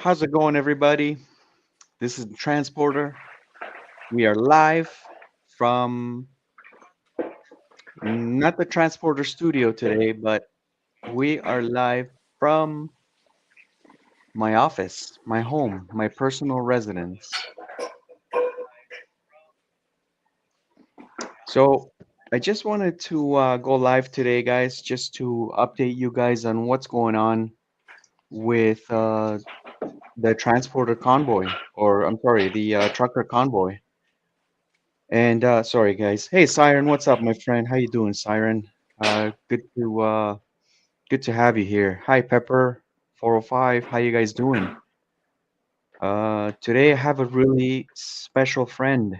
How's it going, everybody? This is the Transporter. We are live from not the Transporter studio today, but we are live from my office, my home, my personal residence. So I just wanted to go live today, guys, just to update you guys on what's going on with the Transporter Convoy, or I'm sorry, the Trucker Convoy. And sorry, guys. Hey, Siren, what's up, my friend? How you doing, Siren? Good to have you here. Hi, Pepper, 405. How you guys doing? Today I have a really special friend,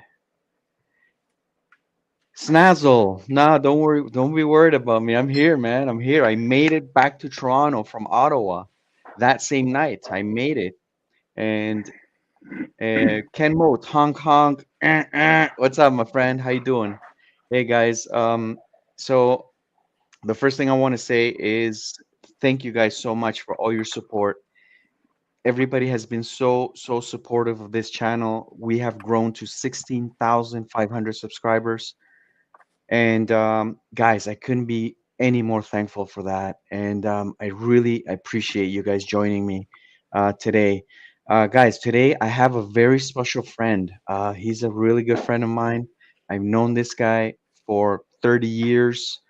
Snazzle. Nah, don't worry, don't be worried about me. I'm here, man. I'm here. I made it back to Toronto from Ottawa that same night. I made it, and Ken Moat, honk honk. What's up, my friend? How you doing? Hey, guys. So the first thing I want to say is thank you guys so much for all your support. Everybody has been so supportive of this channel. We have grown to 16,500 subscribers, and guys, I couldn't be any more thankful for that. And I really appreciate you guys joining me today. Guys, today I have a very special friend. He's a really good friend of mine. I've known this guy for 30 years.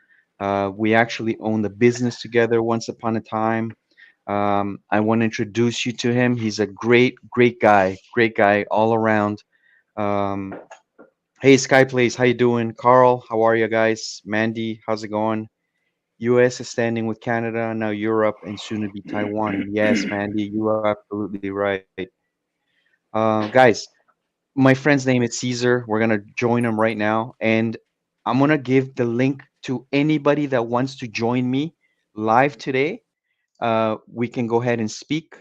We actually owned a business together once upon a time. I want to introduce you to him. He's a great guy all around. Um, hey, Sky Place, how you doing? Carl, how are you guys? Mandy, how's it going? U.S. is standing with Canada, now Europe, and soon to be Taiwan. Yes, Mandy, you are absolutely right. Guys, my friend's name is Caesar. We're gonna join him right now, and I'm gonna give the link to anybody that wants to join me live today. We can go ahead and speak.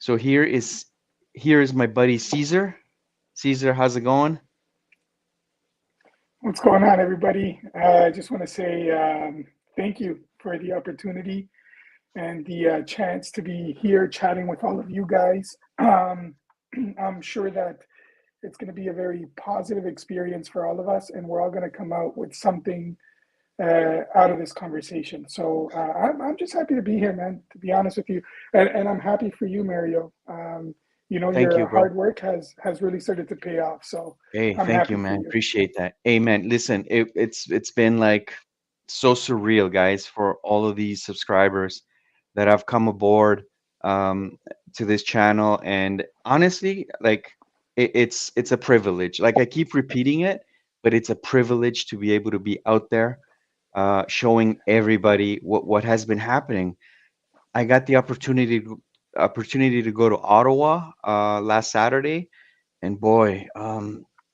So here is my buddy Caesar. Caesar, how's it going? What's going on, everybody? I just want to say thank you for the opportunity and the chance to be here chatting with all of you guys. I'm sure that it's going to be a very positive experience for all of us, and we're all going to come out with something out of this conversation. So I'm just happy to be here, man, to be honest with you. And I'm happy for you, Mario. Thank you, Your bro. hard work has really started to pay off. So Hey, I'm thank you, happy for man. you. Appreciate that. Hey, man, listen, it's been like so surreal, guys, for all of these subscribers that have come aboard um, to this channel, and honestly, like it's a privilege. Like I keep repeating it, but it's a privilege to be able to be out there, showing everybody what has been happening. I got the opportunity to go to Ottawa last Saturday, and boy,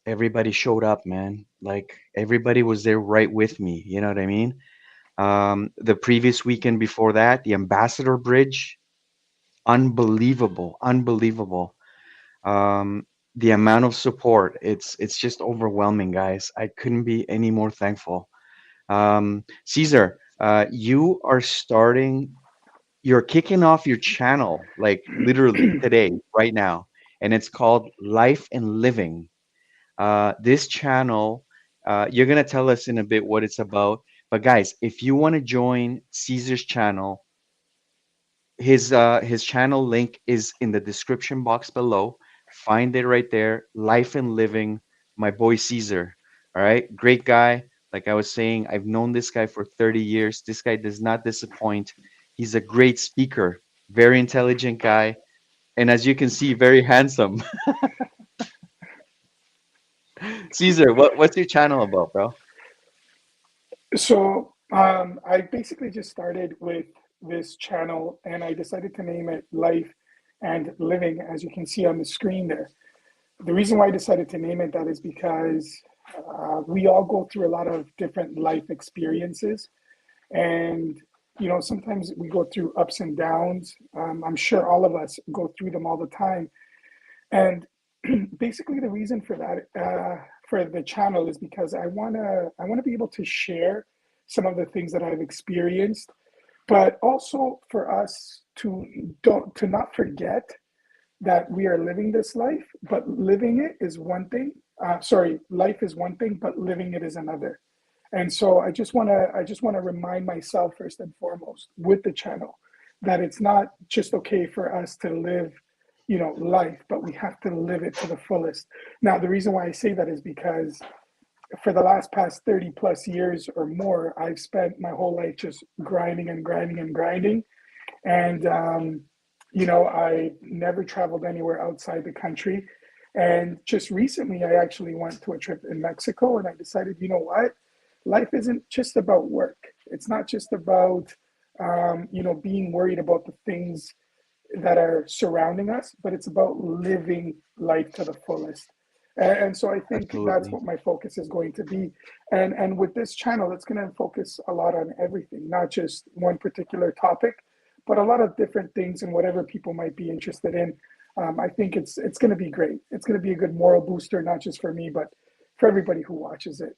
everybody showed up, man. Like everybody was there right with me. You know what I mean? The previous weekend before that, the Ambassador Bridge, unbelievable, unbelievable. Um, the amount of support, it's just overwhelming, guys. I couldn't be any more thankful. Caesar, you are starting. You're kicking off your channel like literally today, right now, and it's called Life and Living. This channel, you're gonna tell us in a bit what it's about. But guys, if you want to join Caesar's channel, his channel link is in the description box below. Find it right there. Life and Living, my boy Caesar. All right, great guy. Like I was saying, I've known this guy for 30 years. This guy does not disappoint. He's a great speaker, very intelligent guy, and as you can see, very handsome. Caesar, what's your channel about, bro? So I basically just started with this channel and I decided to name it Life and Living, as you can see on the screen there. The reason why I decided to name it that is because we all go through a lot of different life experiences. And, sometimes we go through ups and downs. I'm sure all of us go through them all the time. And basically, the reason for that, for the channel, is because I wanna be able to share some of the things that I've experienced, but also for us. to don't to not forget that we are living this life, but living it is one thing. Sorry, life is one thing, but living it is another. And so I just want to remind myself first and foremost with the channel that it's not just okay for us to live, life, but we have to live it to the fullest. Now, the reason why I say that is because for the last past 30 plus years or more, I've spent my whole life just grinding and grinding and grinding. And, I never traveled anywhere outside the country. And just recently, I actually went to a trip in Mexico and I decided, you know what? Life isn't just about work. It's not just about, being worried about the things that are surrounding us, but it's about living life to the fullest. And so I think that's Absolutely. what my focus is going to be. And with this channel, it's going to focus a lot on everything, not just one particular topic, but a lot of different things and whatever people might be interested in. I think it's going to be great. It's going to be a good moral booster, not just for me, but for everybody who watches it.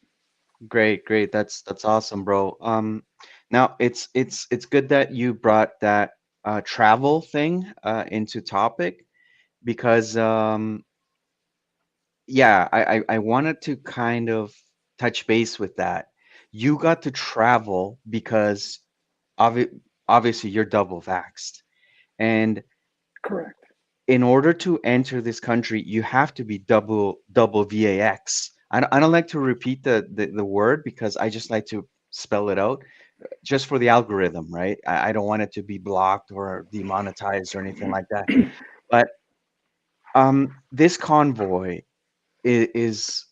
Great, great. That's awesome, bro. Now it's good that you brought that travel thing into topic because yeah, I wanted to kind of touch base with that. You got to travel because obvi obviously you're double vaxxed. And Correct. in order to enter this country, you have to be double VAX. I don't like to repeat the word because I just like to spell it out just for the algorithm, right? I don't want it to be blocked or demonetized or anything like that. But this convoy is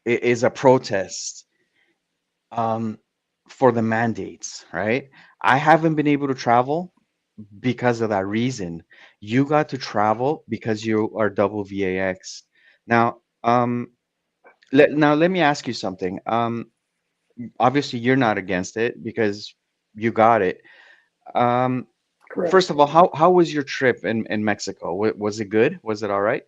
is a protest um, for the mandates, right? I haven't been able to travel because of that reason. You got to travel because you are double VAX. Now, let me ask you something. Obviously, you're not against it because you got it. Um, First Correct. of all, how was your trip in Mexico? Was it good? Was it all right?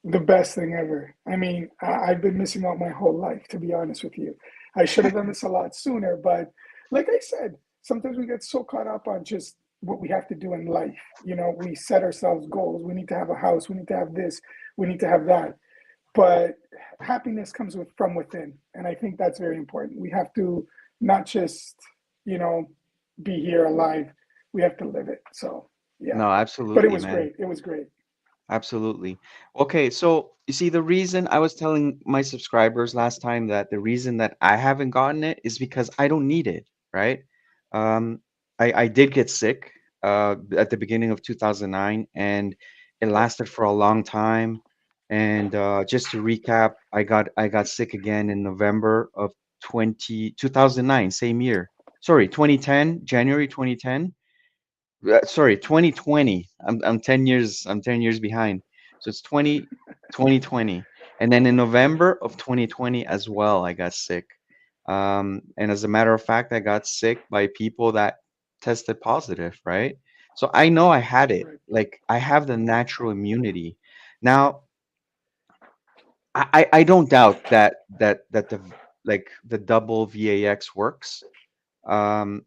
The best thing ever. I mean, I've been missing out my whole life, to be honest with you. I should have done this a lot sooner, but like I said, sometimes we get so caught up on just what we have to do in life. We set ourselves goals. We need to have a house. We need to have this. We need to have that. But happiness comes from within, and I think that's very important. We have to not just, you know, be here alive. We have to live it. So yeah, No, but it absolutely, was man. great. It was great. Absolutely. Okay, so you see, the reason I was telling my subscribers last time that the reason that I haven't gotten it is because I don't need it, right? Um, I did get sick at the beginning of 2009, and it lasted for a long time. And just to recap, I got sick again in November of 2009, same year. Sorry, 2010, January 2010. Sorry, 2020. I'm 10 years behind. So it's 2020. And then in November of 2020 as well, I got sick. And as a matter of fact, I got sick by people that tested positive, right? So I know I had it. Right. Like I have the natural immunity. Now, I don't doubt that the like the double VAX works. Um,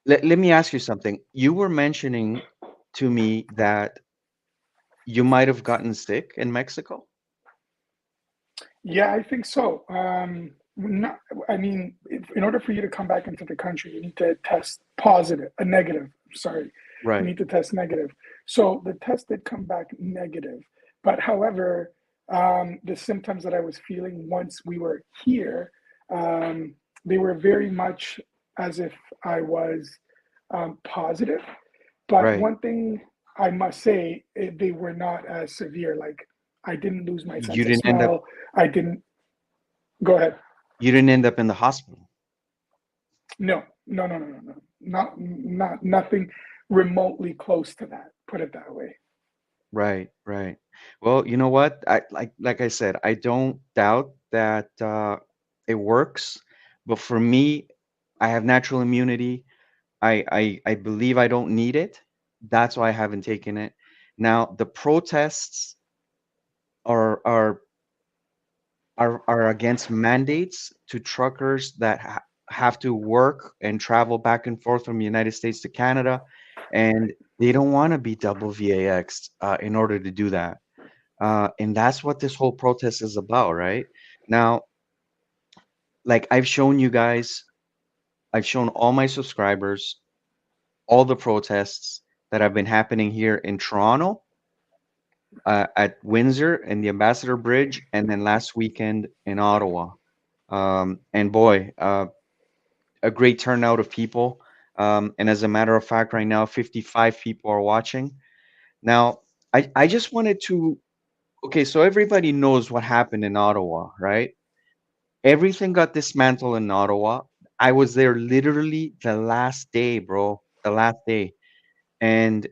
let me ask you something. You were mentioning to me that you might have gotten sick in Mexico. Yeah, I think so. Not, I mean, in order for you to come back into the country, you need to test positive, a negative. Sorry, you Right, need to test negative. So the test did come back negative, but however, the symptoms that I was feeling once we were here, um, they were very much as if I was positive. But right. one thing I must say, they were not as severe. Like I didn't lose my You sense of didn't end up smell. I didn't. Go ahead. you didn't end up in the hospital. No, no, no, no, no, no. Not nothing remotely close to that. Put it that way. Right, right. Well, you know what? I like I said, I don't doubt that it works, but for me, I have natural immunity. I believe I don't need it. That's why I haven't taken it. Now, the protests are against mandates to truckers that have to work and travel back and forth from the United States to Canada, and they don't want to be double VAX in order to do that. And that's what this whole protest is about, right? Now, like I've shown you guys, I've shown all my subscribers all the protests that have been happening here in Toronto, at Windsor and the Ambassador Bridge, and then last weekend in Ottawa. And boy, a great turnout of people. And as a matter of fact, right now, 55 people are watching. Now, I just wanted to, okay, so everybody knows what happened in Ottawa, right? Everything got dismantled in Ottawa. I was there literally the last day, bro, the last day. And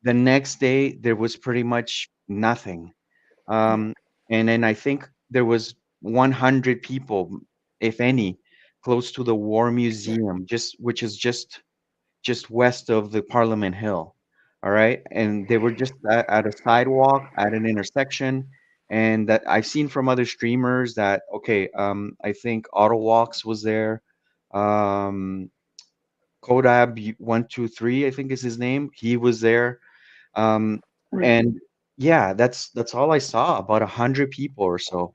the next day, there was pretty much nothing. Yeah. And then I think there was 100 people, if any, close to the War Museum, just which is just west of the Parliament Hill. All right, and they were just at a sidewalk at an intersection, and that I've seen from other streamers that okay, I think Autowalks was there, um, Kodab 123, I think is his name. He was there, um, Right. and yeah, that's all I saw. About 100 people or so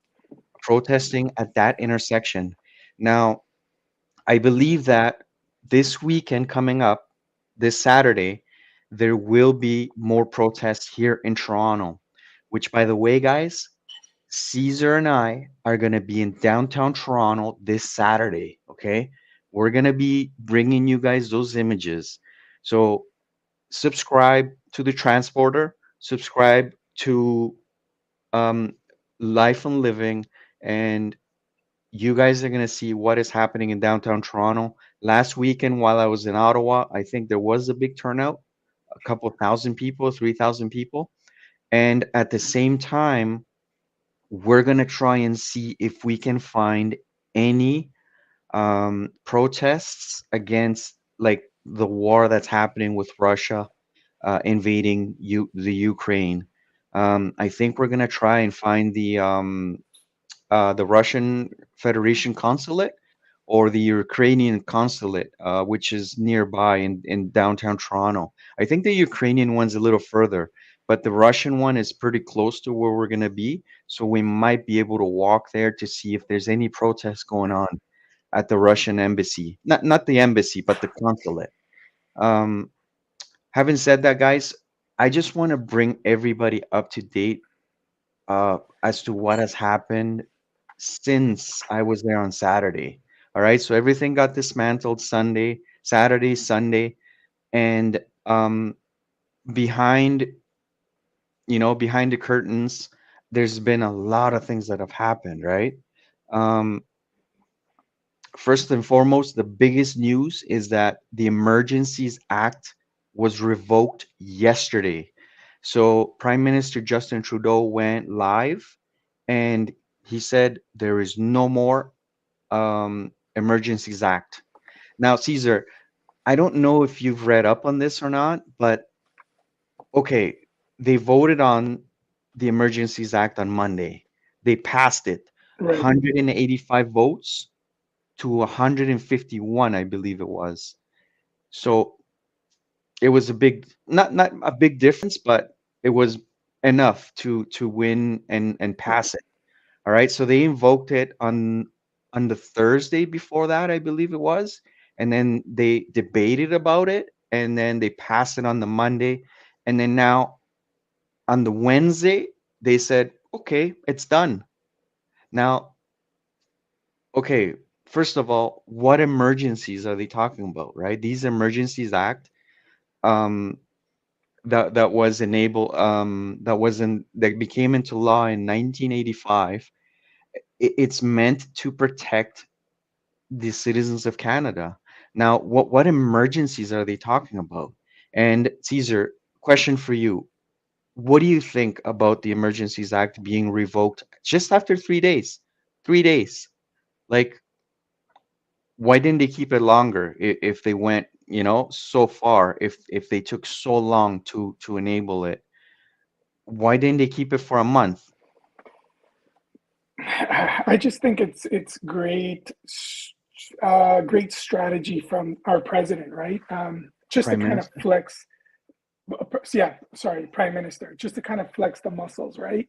protesting at that intersection. Now, I believe that this weekend coming up, this Saturday, there will be more protests here in Toronto. Which, by the way, guys, Caesar and I are gonna be in downtown Toronto this Saturday. Okay, we're gonna be bringing you guys those images. So subscribe to the transporter, subscribe to um, Life and Living, and you guys are going to see what is happening in downtown Toronto. Last weekend, while I was in Ottawa, I think there was a big turnout, a couple thousand people, 3,000 people. And at the same time, we're going to try and see if we can find any protests against like the war that's happening with Russia invading the Ukraine. I think we're gonna try and find the Russian Federation consulate or the Ukrainian consulate, which is nearby in downtown Toronto. I think the Ukrainian one's a little further, but the Russian one is pretty close to where we're gonna be. So we might be able to walk there to see if there's any protests going on at the Russian embassy. Not the embassy, but the consulate. Um, Having said that, guys, I just want to bring everybody up to date as to what has happened since I was there on Saturday. All right, so everything got dismantled Sunday, Saturday, Sunday, and behind, behind the curtains, there's been a lot of things that have happened, right? Um, First and foremost, the biggest news is that the Emergencies Act was revoked yesterday. So Prime Minister Justin Trudeau went live and he said there is no more Emergencies Act. Now, Caesar, I don't know if you've read up on this or not, but okay, they voted on the Emergencies Act on Monday. They passed it, Right. 185 votes to 151, I believe it was. So it was a big, not a big difference, but it was enough to win and pass it. All right. So they invoked it on the Thursday before that, I believe it was, and then they debated about it, and then they passed it on the Monday, and then now on the Wednesday they said, okay, it's done. Now, okay, first of all, what emergencies are they talking about, right? These Emergencies Act, um, that was enabled, that became into law in 1985. It's meant to protect the citizens of Canada. Now, what emergencies are they talking about? And Caesar, question for you: what do you think about the Emergencies Act being revoked just after 3 days? 3 days, like why didn't they keep it longer if they went, so far, if they took so long to enable it? Why didn't they keep it for a month? I just think it's great, great strategy from our president, right? Just to Prime kind of Minister? flex, yeah, sorry, prime minister, just to kind of flex the muscles, right?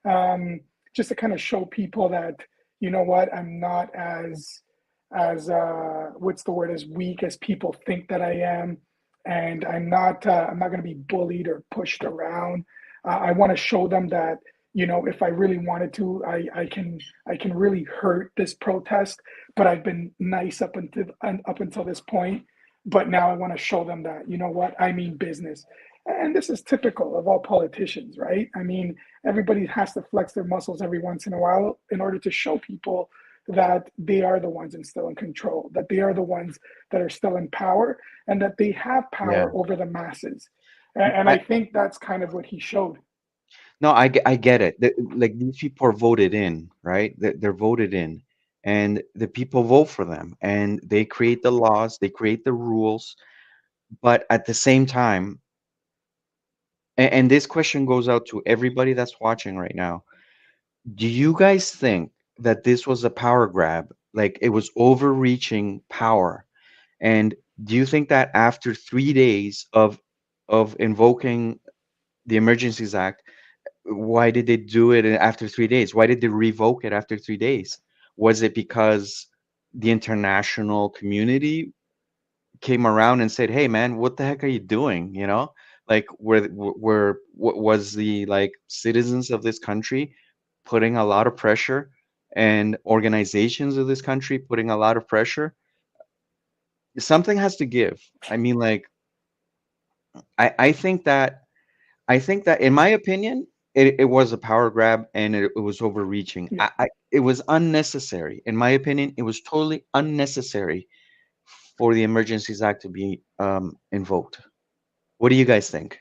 Um, just to kind of show people that, you know what, I'm not as what's the word, as weak as people think that I am, and I'm not going to be bullied or pushed around. I want to show them that, you know, if I really wanted to, I can really hurt this protest, but I've been nice up until this point. But now I want to show them that, you know what, I mean business. And this is typical of all politicians, right? I mean, everybody has to flex their muscles every once in a while in order to show people that they are the ones and still in control, that they are the ones that are still in power, and that they have Yeah. power over the masses. And I I think that's kind of what he showed. no, I get it. Like these people are voted in, right? They're voted in, and the people vote for them, and they create the laws, they create the rules. But at the same time, and this question goes out to everybody that's watching right now. Do you guys think that this was a power grab? Like it was overreaching power? And do you think that after 3 days of invoking the Emergencies Act, why did they do it after 3 days? Why did they revoke it after 3 days? Was it because the international community came around and said, "Hey, man, what the heck are you doing?" You know, like was the like citizens of this country putting a lot of pressure, and organizations of this country putting a lot of pressure? Something has to give. I mean, like I think that in my opinion, it was a power grab, and it was overreaching. Yeah. It was unnecessary. In my opinion, it was totally unnecessary for the Emergencies Act to be invoked. What do you guys think?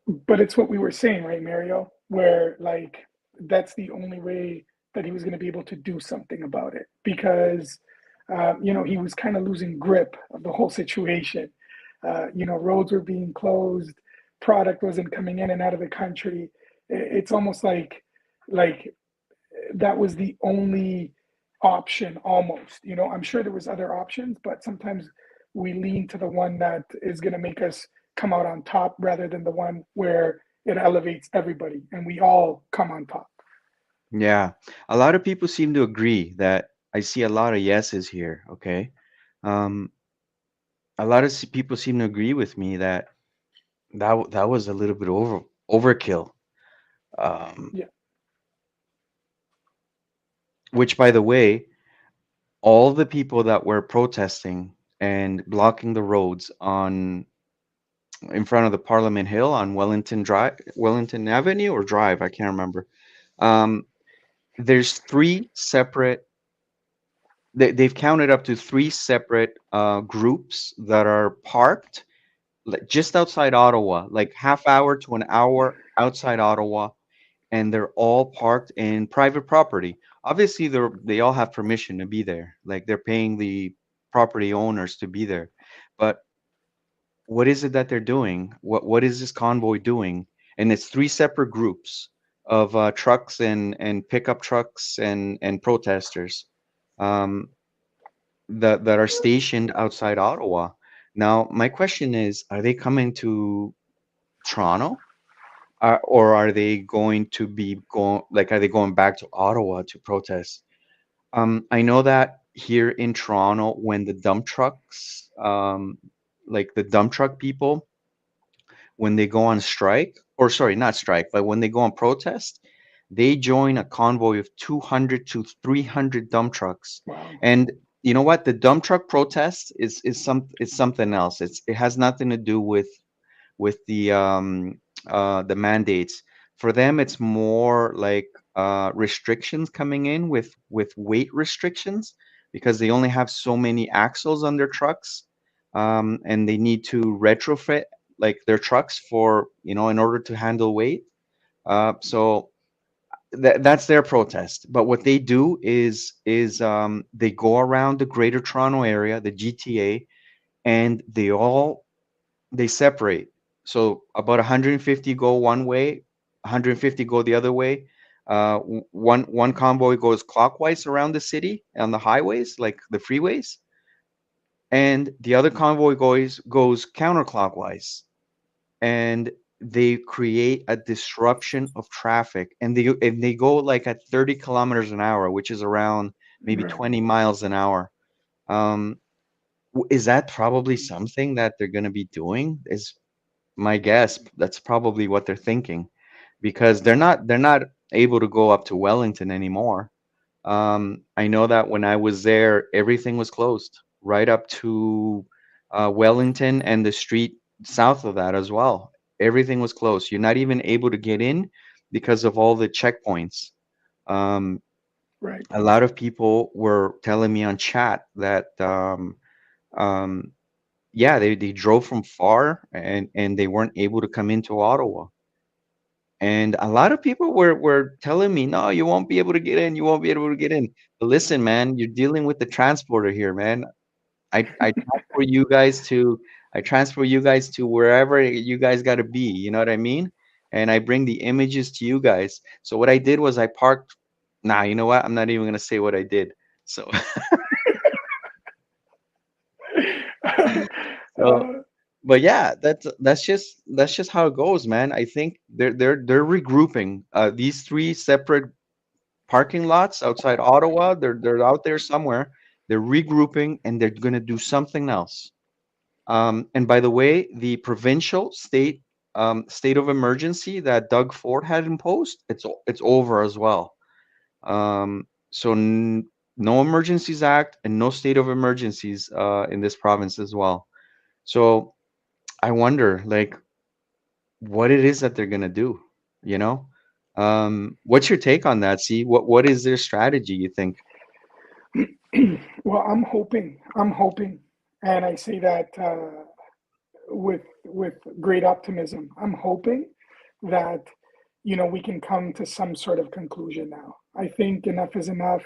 But it's what we were saying, right, Mario? Where like that's the only way that he was going to be able to do something about it because, you know, he was kind of losing grip of the whole situation. You know, roads were being closed, product wasn't coming in and out of the country. It's almost like that was the only option almost. You know, I'm sure there was other options, but sometimes we lean to the one that is going to make us come out on top rather than the one where it elevates everybody and we all come on top. Yeah, a lot of people seem to agree that I see a lot of yeses here. Okay, um, a lot of people seem to agree with me that that was a little bit overkill. Um, Yeah. which, by the way, all the people that were protesting and blocking the roads on in front of the Parliament Hill on Wellington Drive, Wellington Avenue or Drive, I can't remember. Um, there's three separate. They've counted up to three separate groups that are parked like just outside Ottawa, like half hour to an hour outside Ottawa, and they're all parked in private property. Obviously, they all have permission to be there. Like they're paying the property owners to be there. But what is it that they're doing? What is this convoy doing? And it's three separate groups of trucks and pickup trucks and protesters um, that are stationed outside Ottawa. Now, my question is, are they coming to Toronto? Or are they going to be going like are they going back to Ottawa to protest? I know that here in Toronto, when the dump trucks, like the dump truck people, when they go on strike, or sorry, not strike, but when they go on protest, they join a convoy of 200 to 300 dump trucks. Wow. And you know what? The dump truck protest is something else. It has nothing to do with the mandates. For them, it's more like restrictions coming in with weight restrictions because they only have so many axles on their trucks, and they need to retrofit like their trucks for in order to handle weight. So that's their protest. But what they do is they go around the Greater Toronto Area, the GTA, and they separate. about 150 go one way, 150 go the other way. One convoy goes clockwise around the city on the highways, like the freeways, and the other convoy goes counterclockwise, and they create a disruption of traffic, and they go like at 30 kilometers an hour, which is around maybe Right. 20 miles an hour. Um, is that probably something that they're going to be doing? Is my guess. That's probably what they're thinking, because they're not able to go up to Wellington anymore. I know that when I was there, everything was closed right up to Wellington and the street south of that as well. Everything was closed. You're not even able to get in because of all the checkpoints. Um, Right. a lot of people were telling me on chat that um, yeah, they drove from far, and they weren't able to come into Ottawa. And a lot of people were telling me, no, you won't be able to get in. You won't be able to get in. But listen, man, you're dealing with the transporter here, man. I transfer you guys to I transfer you guys to wherever you guys got to be. You know what I mean? And I bring the images to you guys. So what I did was I parked. Nah, you know what? I'm not even gonna say what I did. So so uh, but yeah, that's just how it goes, man. I think they're regrouping these three separate parking lots outside Ottawa. They're out there somewhere. They're regrouping and they're going to do something else. And by the way, the provincial state of emergency that Doug Ford had imposed, it's over as well. So no Emergencies Act and no state of emergencies in this province as well. So I wonder, like, what it is that they're gonna do. You know, what's your take on that? See, what is their strategy? You think? well, I'm hoping, and I say that with great optimism. I'm hoping that we can come to some sort of conclusion now. I think enough is enough.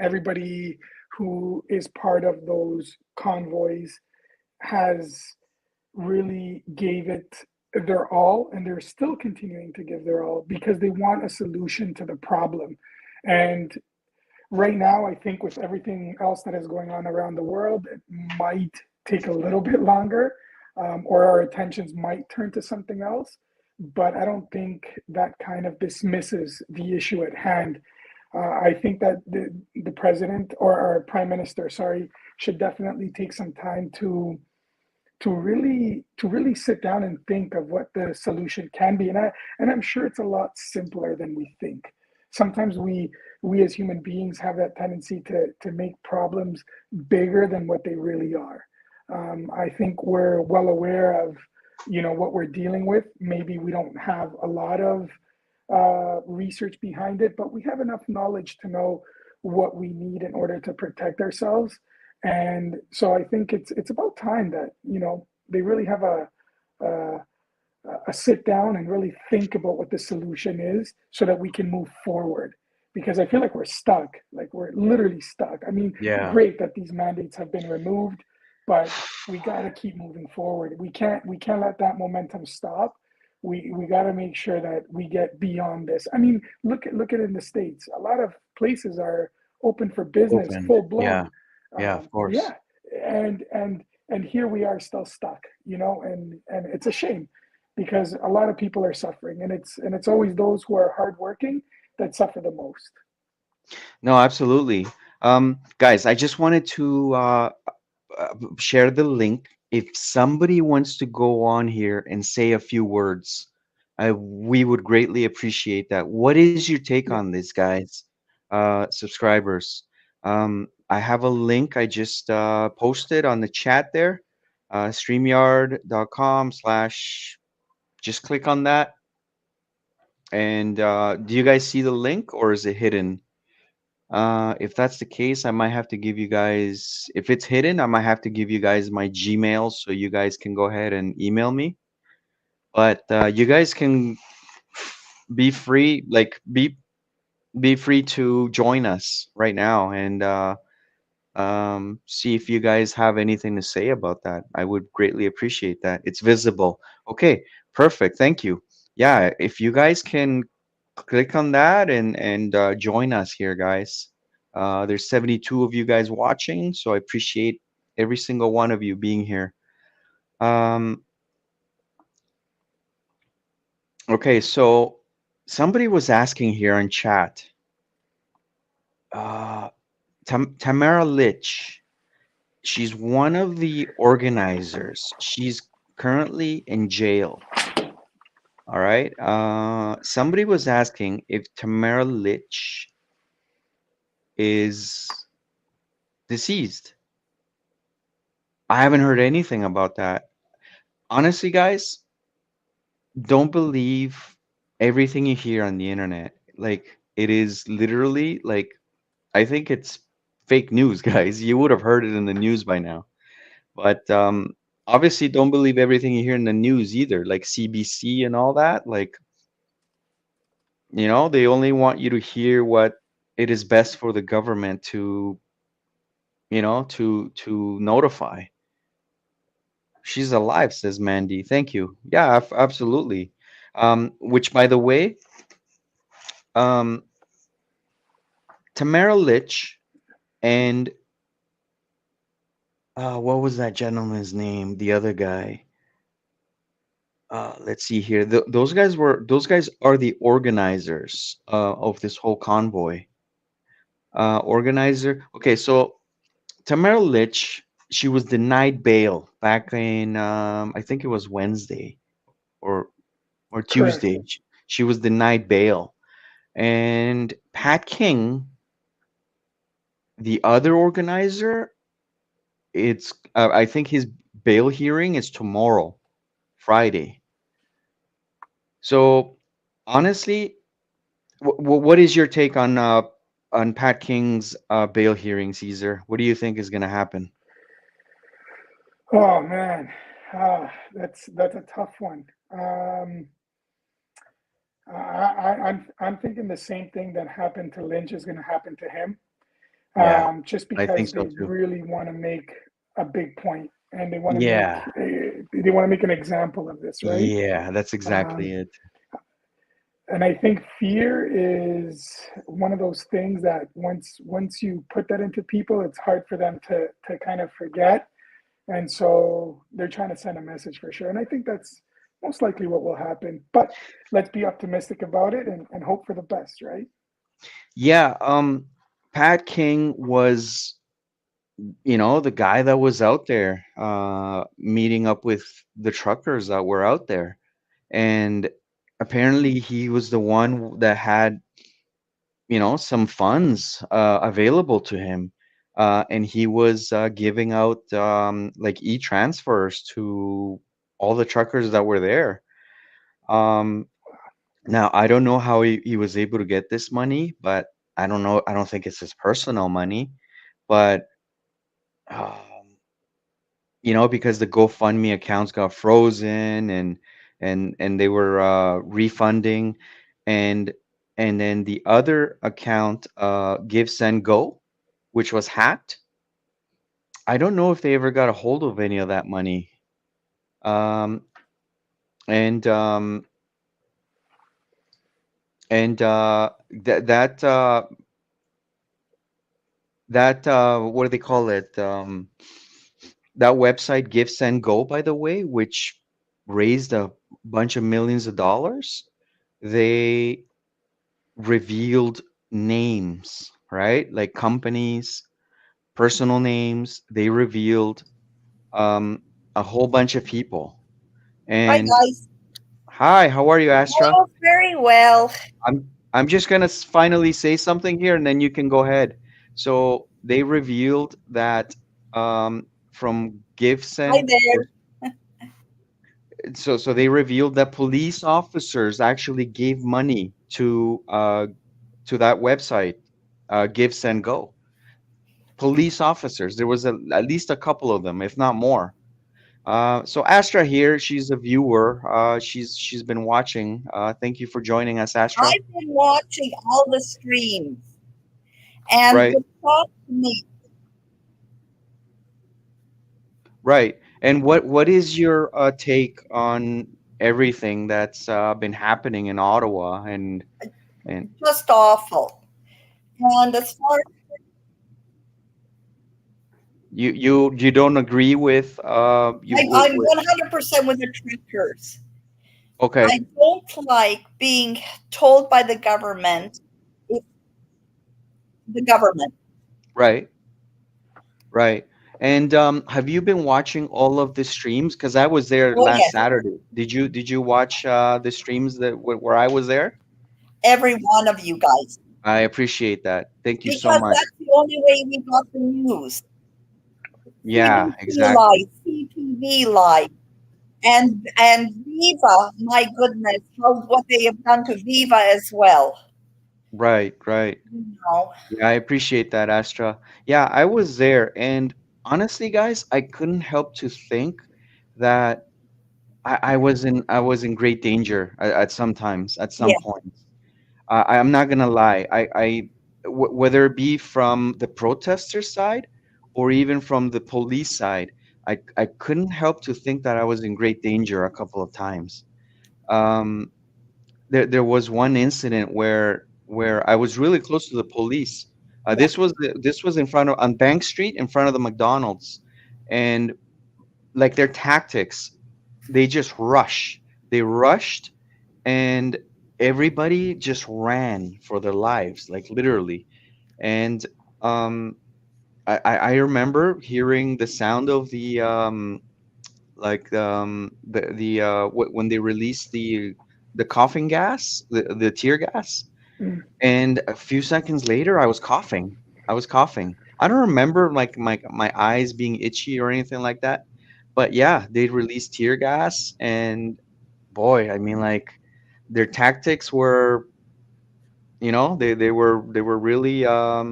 Everybody who is part of those convoys has really gave it their all, and they're still continuing to give their all because they want a solution to the problem. And right now, I think with everything else that is going on around the world, it might take a little bit longer, or our attentions might turn to something else. But I don't think that kind of dismisses the issue at hand. I think that the president or our prime minister, sorry, should definitely take some time to really sit down and think of what the solution can be. And I'm sure it's a lot simpler than we think. Sometimes we as human beings have that tendency to make problems bigger than what they really are. I think we're well aware of what we're dealing with. Maybe we don't have a lot of research behind it, but we have enough knowledge to know what we need in order to protect ourselves. And so I think it's about time that they really have a, a sit down and really think about what the solution is, so that we can move forward. Because I feel like we're stuck, like we're literally stuck. I mean, Yeah. great that these mandates have been removed, but we got to keep moving forward. We can't let that momentum stop. We got to make sure that we get beyond this. I mean, look at it in the States. A lot of places are open for business, Opened. full Yeah. blown. Yeah. Of course. Yeah, and here we are still stuck, and it's a shame because a lot of people are suffering, and it's always those who are hardworking that suffer the most. No, absolutely. Guys, I just wanted to share the link. If somebody wants to go on here and say a few words, we would greatly appreciate that. What is your take Yeah, on this, guys? Subscribers. I have a link I just posted on the chat there. StreamYard.com/. Just click on that. And do you guys see the link or is it hidden? If that's the case, I might have to give you guys, if it's hidden, I might have to give you guys my Gmail so you guys can go ahead and email me. But you guys can be free, like be free to join us right now. And See if you guys have anything to say about that. I would greatly appreciate that. It's visible. Okay, perfect. Thank you. Yeah, if you guys can click on that and join us here, guys. There's 72 of you guys watching, so I appreciate every single one of you being here. Um, okay, so somebody was asking here in chat, uh, Tamara Litch. She's one of the organizers. She's currently in jail. All right. Somebody was asking if Tamara Litch is deceased. I haven't heard anything about that. Honestly, guys, don't believe everything you hear on the internet. Like, it is literally like, I think it's fake news, guys. You would have heard it in the news by now. But obviously, don't believe everything you hear in the news either, like CBC and all that. Like, they only want you to hear what it is best for the government to, to notify. She's alive, says Mandy. Thank you. Yeah, absolutely. Which, by the way, um, Tamara Litch and what was that gentleman's name? The other guy. Let's see here. Those guys are the organizers of this whole convoy. Organizer. Okay, so Tamara Litch, she was denied bail back in I think it was Wednesday or Correct. Tuesday. She was denied bail, and Pat King, the other organizer, it's I think his bail hearing is tomorrow, Friday. So honestly, what is your take on Pat King's bail hearing, Caesar? What do you think is going to happen? Oh man, that's a tough one. I'm thinking the same thing that happened to Lynch is going to happen to him. Yeah, Just I think because so they too. really want to make a big point and Yeah, they want to make an example of this, right? yeah, that's Um, exactly it. and I think fear is one of those things that once you put that into people, it's hard for them to kind of forget. And so they're trying to send a message for sure. And I think that's most likely what will happen. But let's be optimistic about it and hope for the best, right? Yeah, Pat King was, the guy that was out there meeting up with the truckers that were out there. And apparently he was the one that had, some funds available to him. And he was giving out like e-transfers to all the truckers that were there. Um, Now, I don't know how he was able to get this money, but I don't know. I don't think it's his personal money, but um, because the GoFundMe accounts got frozen and they were refunding, and and then the other account, Give Send Go, which was hacked. I don't know if they ever got a hold of any of that money. Um, and that what do they call it? That website Give Send Go, by the way, which raised a bunch of millions of dollars, they revealed names, right? Like companies, personal names. They revealed um, a whole bunch of people. Hi And guys. hi, how are you, Astra? Oh, very well. I'm just gonna finally say something here, and then you can go ahead. So they revealed that from Hi GiveSend, or there. so they revealed that police officers actually gave money to that website, Give Send Go. Police officers. There was at least a couple of them, if not more. So Astra here, she's a viewer. She's been watching. Thank you for joining us, Astra. I've been watching all the streams, and Right. what shocked me Right. And what is your take on everything that's been happening in Ottawa and Just awful. And as far you don't agree with I'm 100% with the truckers. okay, I don't like being told by the government, it's the government. right, right. And have you been watching all of the streams? Because I was there Oh, last yes, Saturday. Did you watch the streams that where I was there? every one of you guys. I appreciate that. Thank you so Because much. that's the only way we got the news. Yeah, CBC exactly. Live, CTV Live, and Viva, my goodness, how what they have done to Viva as well. Right, right. You know, Yeah, I appreciate that, Astra. Yeah, I was there, and honestly, guys, I couldn't help to think that I was in great danger at sometimes at some yeah, points. I'm not gonna lie. Whether it be from the protester side or even from the police side, I couldn't help to think that I was in great danger a couple of times. Um, there was one incident where I was really close to the police. yeah. This was in front of on Bank Street in front of the McDonald's, and like their tactics, they just rush. They rushed, and everybody just ran for their lives, like literally. And um, I remember hearing the sound of the when they released the coughing gas, the tear gas, Mm. and a few seconds later, I was coughing. I was coughing. I don't remember like my eyes being itchy or anything like that, but yeah, they released tear gas, and boy, I mean, like their tactics were, they were really a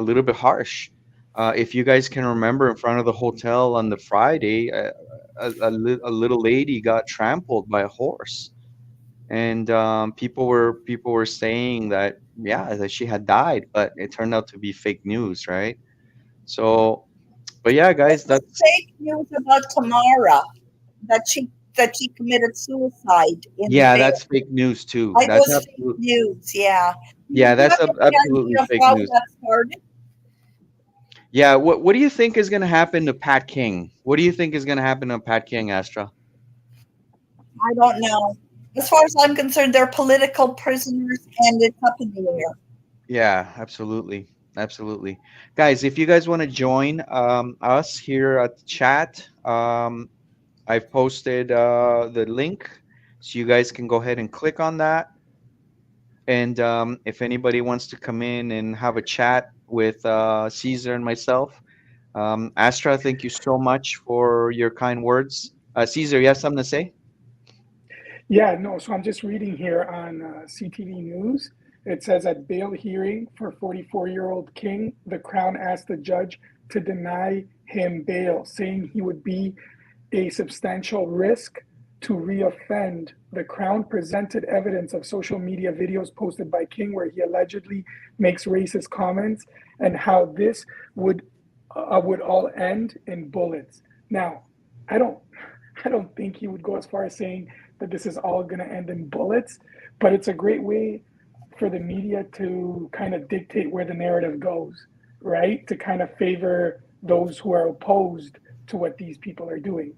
little bit harsh. If you guys can remember, in front of the hotel on the Friday, a little lady got trampled by a horse, and people were saying that, yeah, that she had died, but it turned out to be fake news, right? So, but yeah, It guys, was that's fake news about Tamara that she committed suicide in yeah, there. that's fake news too. It That's was fake absolute. news. Yeah. Do Yeah, you that's have any absolutely idea of fake how news. that started? Yeah, what do you think is going to happen to Pat King? What do you think is going to happen to Pat King, Astra? I don't know. As far as I'm concerned, they're political prisoners, and it's up in the air. Yeah, absolutely. Absolutely. Guys, if you guys want to join us here at the chat, I've posted the link, so you guys can go ahead and click on that. And if anybody wants to come in and have a chat with Caesar and myself, Astra, thank you so much for your kind words. Caesar, you have something to say? Yeah, no, so I'm just reading here on CTV News. It says at bail hearing for 44-year-old King, the Crown asked the judge to deny him bail, saying he would be a substantial risk to reoffend. The Crown presented evidence of social media videos posted by King where he allegedly makes racist comments and how this would all end in bullets. Now, I don't I don't think he would go as far as saying that this is all going to end in bullets, but it's a great way for the media to kind of dictate where the narrative goes, right? To kind of favor those who are opposed to what these people are doing.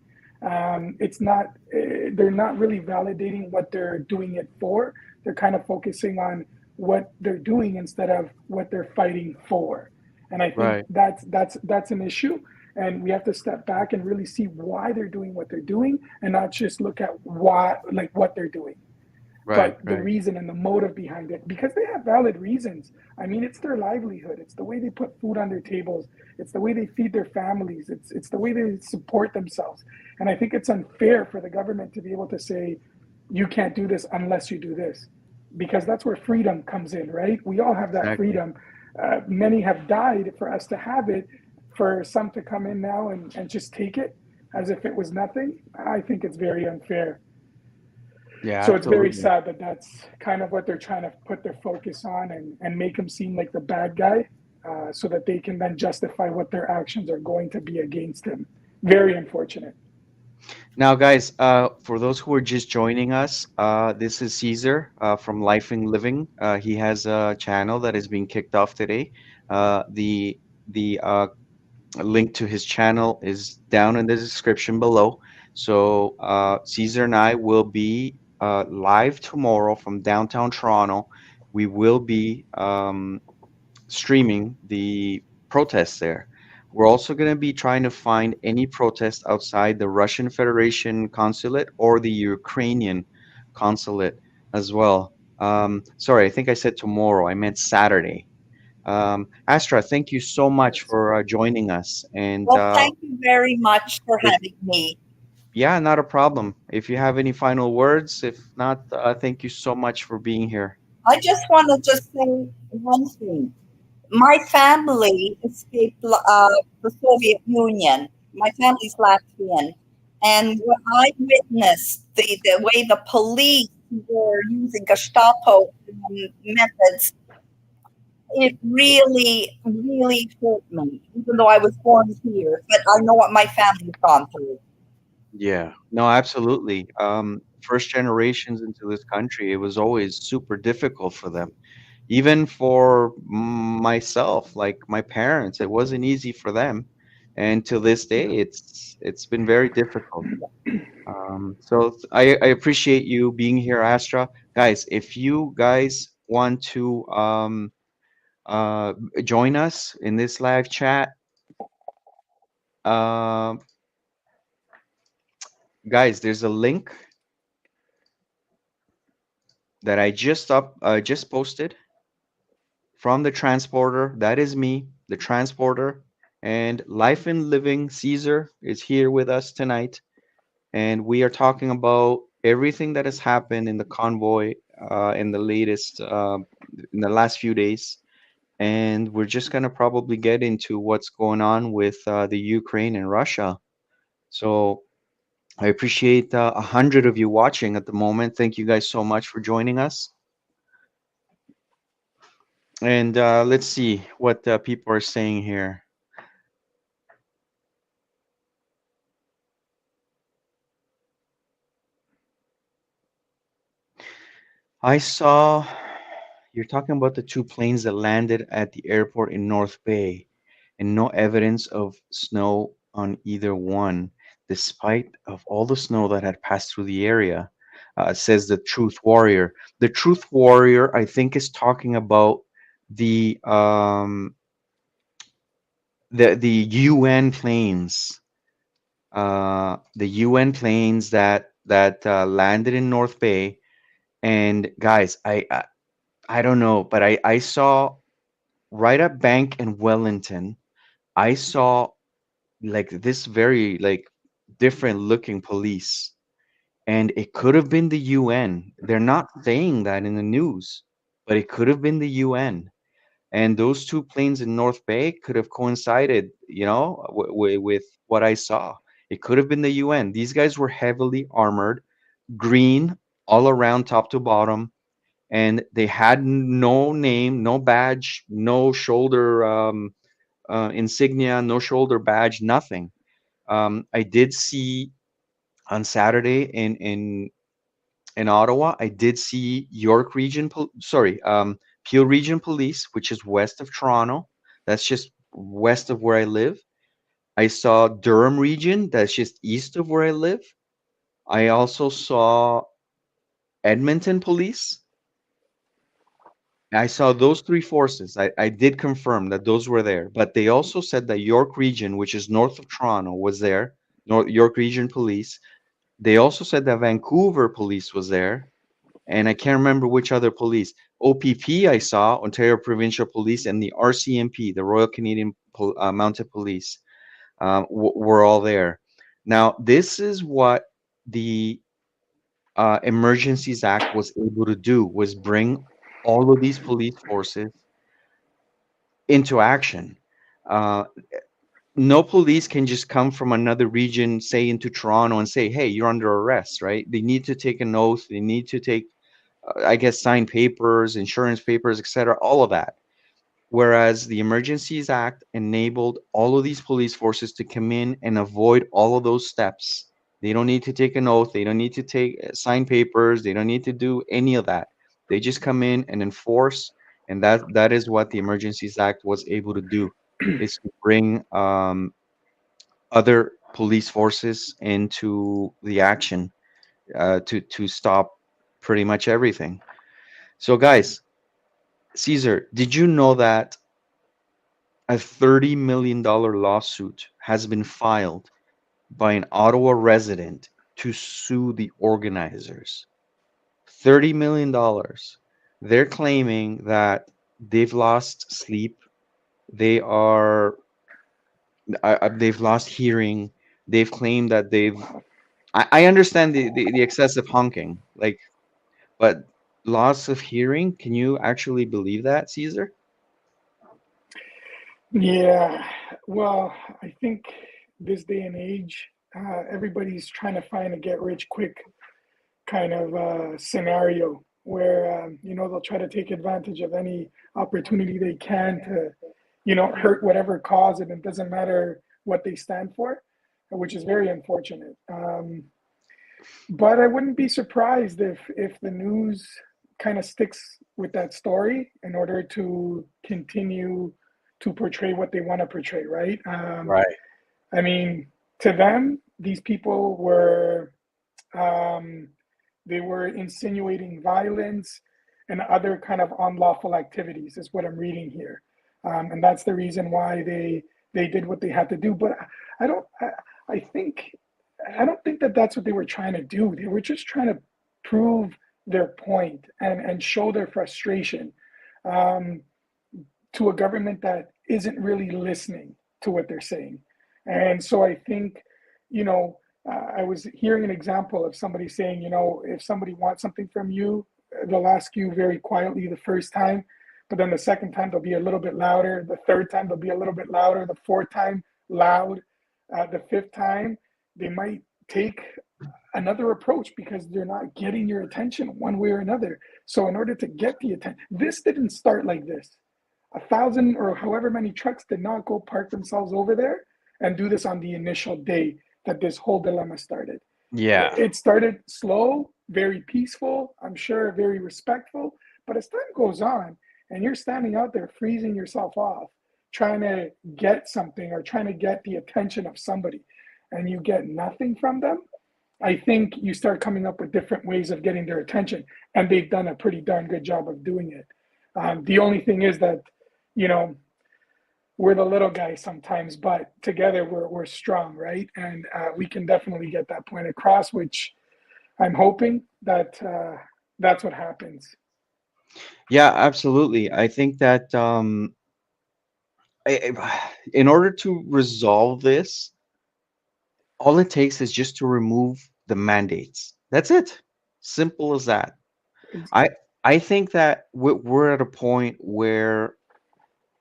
It's not, they're not really validating what they're doing it for. They're kind of focusing on what they're doing instead of what they're fighting for. And I think Right, that's an issue, and we have to step back and really see why they're doing what they're doing, and not just look at why, like what they're doing, right, but the right, reason and the motive behind it, because they have valid reasons. I mean, it's their livelihood, it's the way they put food on their tables, it's the way they feed their families, it's the way they support themselves. And I think it's unfair for the government to be able to say you can't do this unless you do this, because that's where freedom comes in, right? We all have that exactly. freedom. Many have died for us to have it. For some to come in now and just take it as if it was nothing, I think it's very unfair. Yeah, So it's very absolutely. sad that that's kind of what they're trying to put their focus on, and make him seem like the bad guy. so that they can then justify what their actions are going to be against him. Very unfortunate. Now, guys, for those who are just joining us, this is Caesar from Life and Living. He has a channel that is being kicked off today. The link to his channel is down in the description below. So Caesar and I will be live tomorrow from downtown Toronto. We will be streaming the protests there. We're also going to be trying to find any protest outside the Russian Federation consulate or the Ukrainian consulate as well. Sorry, I think I said tomorrow. I meant Saturday. Astra, thank you so much Yes. for joining us. And Well, thank you very much for if, having me. yeah, not a problem. If you have any final words, if not, thank you so much for being here. I just want to just say one thing. My family escaped the Soviet Union. My family's Latvian. And what I witnessed, the way the police were using Gestapo methods, it really, really hurt me, even though I was born here. But I know what my family's gone through. Yeah, no, absolutely. First generations into this country, it was always super difficult for them. Even for myself, like my parents, it wasn't easy for them. And to this day, Yeah. it's been very difficult. I appreciate you being here, Astra. Guys, if you guys want to uh, join us in this live chat, uh, guys, there's a link that I just posted from the transporter. That is me, the transporter, and Life and Living Caesar is here with us tonight, and we are talking about everything that has happened in the convoy in the latest in the last few days. And we're just gonna probably get into what's going on with the Ukraine and Russia. So I appreciate 100 of you watching at the moment. Thank you guys so much for joining us. And let's see what people are saying here. I saw you're talking about the two planes that landed at the airport in North Bay, and no evidence of snow on either one, despite of all the snow that had passed through the area, says the Truth Warrior. The Truth Warrior, I think, is talking about the um, the UN planes, the UN planes that landed in North Bay. And guys, I don't know, but I saw right at Bank and Wellington, I saw like this very like different looking police, and it could have been the UN. They're not saying that in the news, but it could have been the UN. And those two planes in North Bay could have coincided, you know, with what I saw. It could have been the UN. These guys were heavily armored, green all around, top to bottom, and they had no name, no badge, no shoulder insignia, no shoulder badge, nothing. I did see on Saturday in Ottawa, I did see York Region, Peel Region Police, which is west of Toronto. That's just west of where I live. I saw Durham Region, that's just east of where I live. I also saw Edmonton Police. I saw those three forces. I did confirm that those were there, but they also said that York Region, which is north of Toronto, was there. North York Region Police. They also said that Vancouver Police was there, and I can't remember which other police. OPP I saw, Ontario Provincial Police, and the RCMP, the Royal Canadian Mounted Police, were all there. Now, this is what the Emergencies Act was able to do, was bring all of these police forces into action. Uh, no police can just come from another region, say into Toronto, and say, "Hey, you're under arrest," right? They need to take an oath. They need to take, I guess, sign papers, insurance papers, etc. All of that. Whereas the Emergencies Act enabled all of these police forces to come in and avoid all of those steps. They don't need to take an oath. They don't need to take sign papers. They don't need to do any of that. They just come in and enforce, and that is what the Emergencies Act was able to do, is to bring other police forces into the action to stop pretty much everything. So, guys, Caesar, did you know that a $30 million lawsuit has been filed by an Ottawa resident to sue the organizers? $30 million. They're claiming that they've lost sleep. They are they've lost hearing. They've claimed that they've. I understand the excessive honking, like, but loss of hearing. Can you actually believe that, Caesar? Yeah, well, I think this day and age, everybody's trying to find a get rich quick kind of scenario where they'll try to take advantage of any opportunity they can to hurt whatever cause, and it doesn't matter what they stand for, which is very unfortunate. But I wouldn't be surprised if the news kind of sticks with that story in order to continue to portray what they want to portray, right? Right. I mean, to them, these people um, they were insinuating violence and other kind of unlawful activities, is what I'm reading here, and that's the reason why they did what they had to do. But I don't. I think I don't think that that's what they were trying to do. They were just trying to prove their point and show their frustration um, to a government that isn't really listening to what they're saying. And so I think, I was hearing an example of somebody saying, if somebody wants something from you, they'll ask you very quietly the first time, but then the second time they'll be a little bit louder. The third time they'll be a little bit louder. The fourth time, loud. The fifth time, they might take another approach because they're not getting your attention one way or another. So in order to get the attention, this didn't start like this. 1,000 or however many trucks did not go park themselves over there and do this on the initial day that this whole dilemma started. Yeah. It started slow, very peaceful, I'm sure very respectful, but as time goes on and you're standing out there freezing yourself off, trying to get something or trying to get the attention of somebody, and you get nothing from them, I think you start coming up with different ways of getting their attention, and they've done a pretty darn good job of doing it. The only thing is that, you know, we're the little guys sometimes, but together we're strong, right? And we can definitely get that point across, which I'm hoping that that's what happens. Yeah, absolutely. I think that in order to resolve this, all it takes is just to remove the mandates. That's it. Simple as that. I I think that we're at a point where,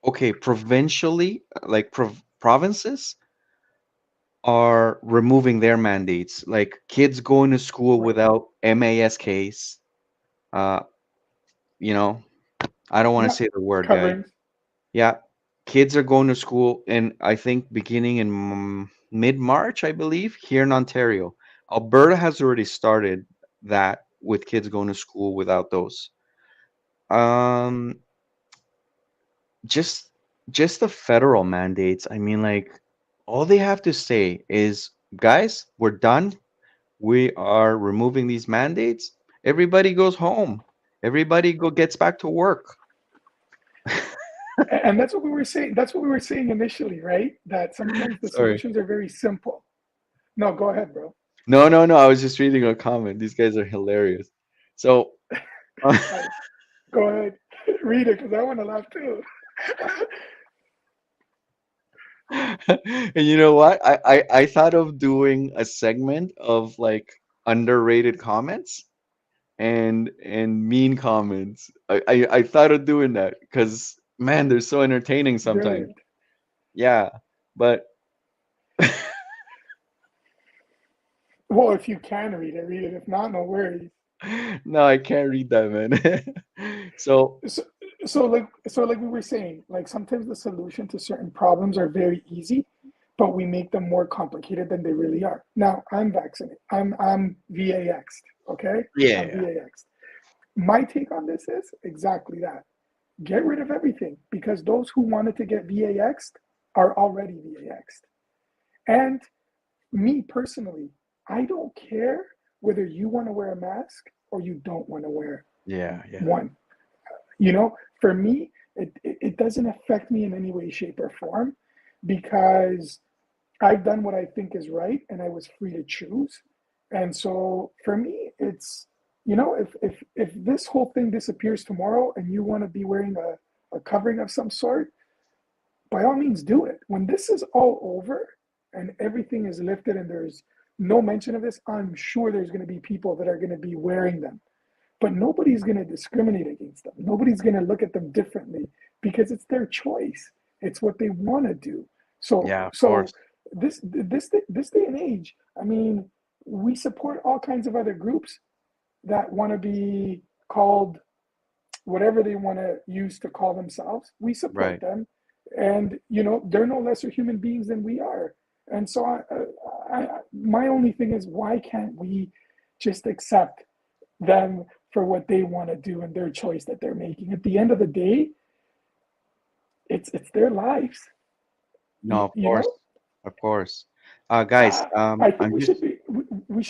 okay, provincially, like provinces are removing their mandates, like kids going to school Right. without MASKs. Uh, you know, I don't want to Yeah. say the word, guys. Coverings. Yeah, kids are going to school, and I think beginning in mid-March, I believe, here in Ontario. Alberta has already started that with kids going to school without those. Um, just just the federal mandates. I mean, like, all they have to say is, guys, we're done. We are removing these mandates. Everybody goes home. Everybody go gets back to work. And that's what we were saying. That's what we were saying initially, right? That sometimes the Sorry. solutions are very simple. No, go ahead, bro. No, no, no. I was just reading a comment. These guys are hilarious. So, I, Go ahead, read it because I want to laugh too. and you know what? I thought of doing a segment of like underrated comments and mean comments. I thought of doing that because man, they're so entertaining sometimes. Brilliant. Yeah, but Well, if you can read it, read it. If not, no worries. no, I can't read that, man. So So, so like we were saying, like sometimes the solution to certain problems are very easy, but we make them more complicated than they really are. Now I'm vaccinated. I'm VAXed. Okay, I'm Yeah, VAXed. My take on this is exactly that. Get rid of everything because those who wanted to get VAXed are already VAXed. And me personally, I don't care whether you want to wear a mask or you don't want to wear yeah, yeah. one. For me, it doesn't affect me in any way, shape, or form because I've done what I think is right and I was free to choose. And so for me, it's, if this whole thing disappears tomorrow and you want to be wearing a covering of some sort, by all means do it. When this is all over and everything is lifted and there's no mention of this, I'm sure there's going to be people that are going to be wearing them, but nobody's going to discriminate against them. Nobody's going to look at them differently because it's their choice. It's what they want to do. So Yeah, of so course. this day and age, I mean, we support all kinds of other groups that want to be called whatever they want to use to call themselves. We support Right. them, and they're no lesser human beings than we are. And so my only thing is, why can't we just accept them for what they want to do and their choice that they're making? At the end of the day, it's their lives. No, you, of you course, know of course. Guys, I think I'm just we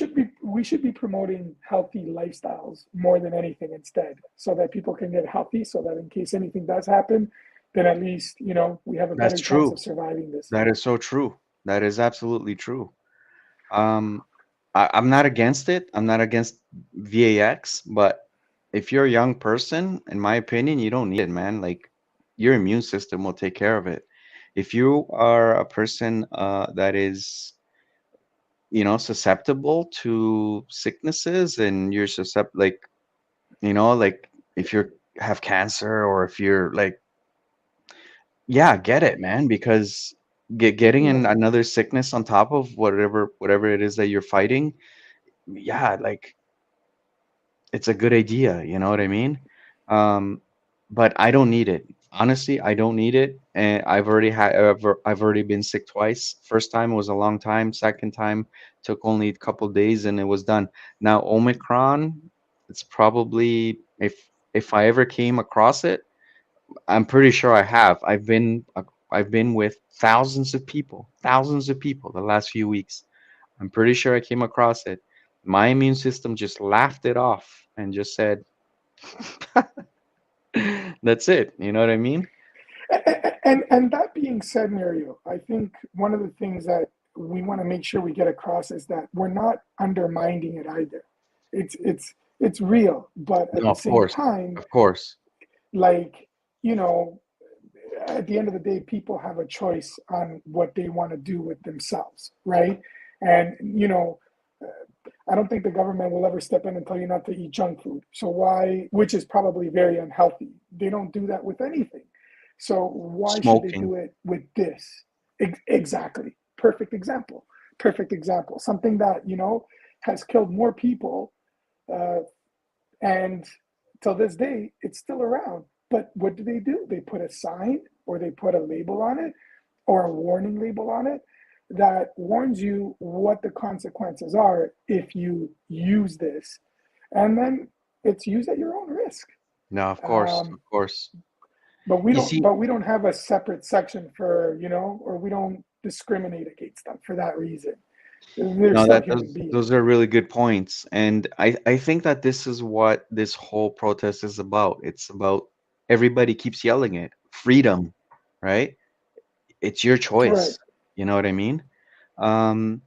should be promoting healthy lifestyles more than anything instead, so that people can get healthy, so that in case anything does happen, then at least we have a that's better chance of true. surviving this. That is so true. That is absolutely true. Um, I'm not against it. I'm not against VAX, but if you're a young person, in my opinion, you don't need it, man. Like your immune system will take care of it. If you are a person that is, susceptible to sicknesses and you're susceptible, like if you have cancer or if you're like, yeah, get it, man, because getting in Yeah, another sickness on top of whatever it is that you're fighting, yeah, like it's a good idea, you know what I mean? Um, but I don't need it. Honestly, I don't need it. And I've already been sick twice. First time was a long time. Second time took only a couple days and it was done. Now Omicron, it's probably if I ever came across it, I'm pretty sure I have. I've been with thousands of people the last few weeks. I'm pretty sure I came across it. My immune system just laughed it off and just said, "That's it." You know what I mean? and that being said, Mario, I think one of the things that we want to make sure we get across is that we're not undermining it either. It's real, but at No, the of same course, time, of course. like you know at the end of the day, people have a choice on what they want to do with themselves, right? And I don't think the government will ever step in and tell you not to eat junk food. So why, which is probably very unhealthy. They don't do that with anything. So why should they Smoking. do it with this? Exactly. Perfect example. Perfect example. Something that has killed more people, uh, and till this day, it's still around. But what do? They put a sign or they put a label on it or a warning label on it that warns you what the consequences are if you use this. And then it's used at your own risk. No, of course, Um, of course. but we You don't see, but we don't have a separate section for, or we don't discriminate against them for that reason. They're no, still that human those beings. are really good points, and I think that this is what this whole protest is about. It's about everybody keeps yelling it, freedom, right? It's your Right. choice. You know what I mean? Um,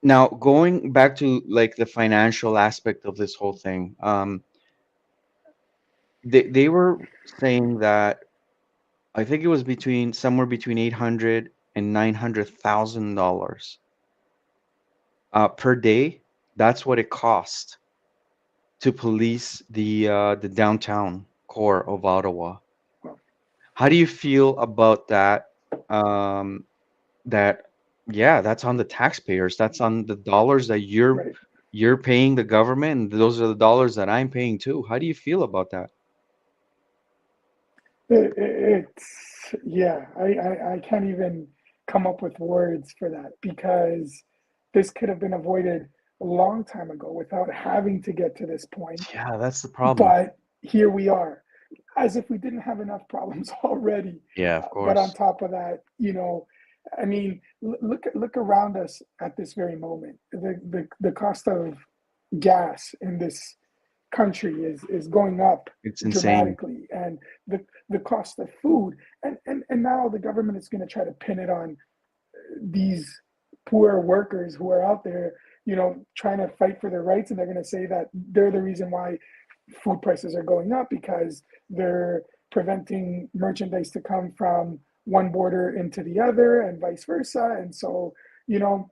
Now, going back to like the financial aspect of this whole thing, they were saying that I think it was between somewhere between 800 and $900,000 per day. That's what it cost to police the downtown core of Ottawa. Well, How do you feel about that? Um, that yeah, that's on the taxpayers. That's on the dollars that right. you're paying the government, and those are the dollars that I'm paying too. How do you feel about that? It's yeah, I can't even come up with words for that because this could have been avoided a long time ago without having to get to this point. Yeah, that's the problem. But here we are, as if we didn't have enough problems already. Yeah, of But on course. top of that, I mean, look around us at this very moment. The cost of gas in this country is going up It's insane. dramatically, and the cost of food, and now the government is going to try to pin it on these poor workers who are out there, trying to fight for their rights, and they're going to say that they're the reason why food prices are going up because they're preventing merchandise to come from one border into the other and vice versa. And so, you know,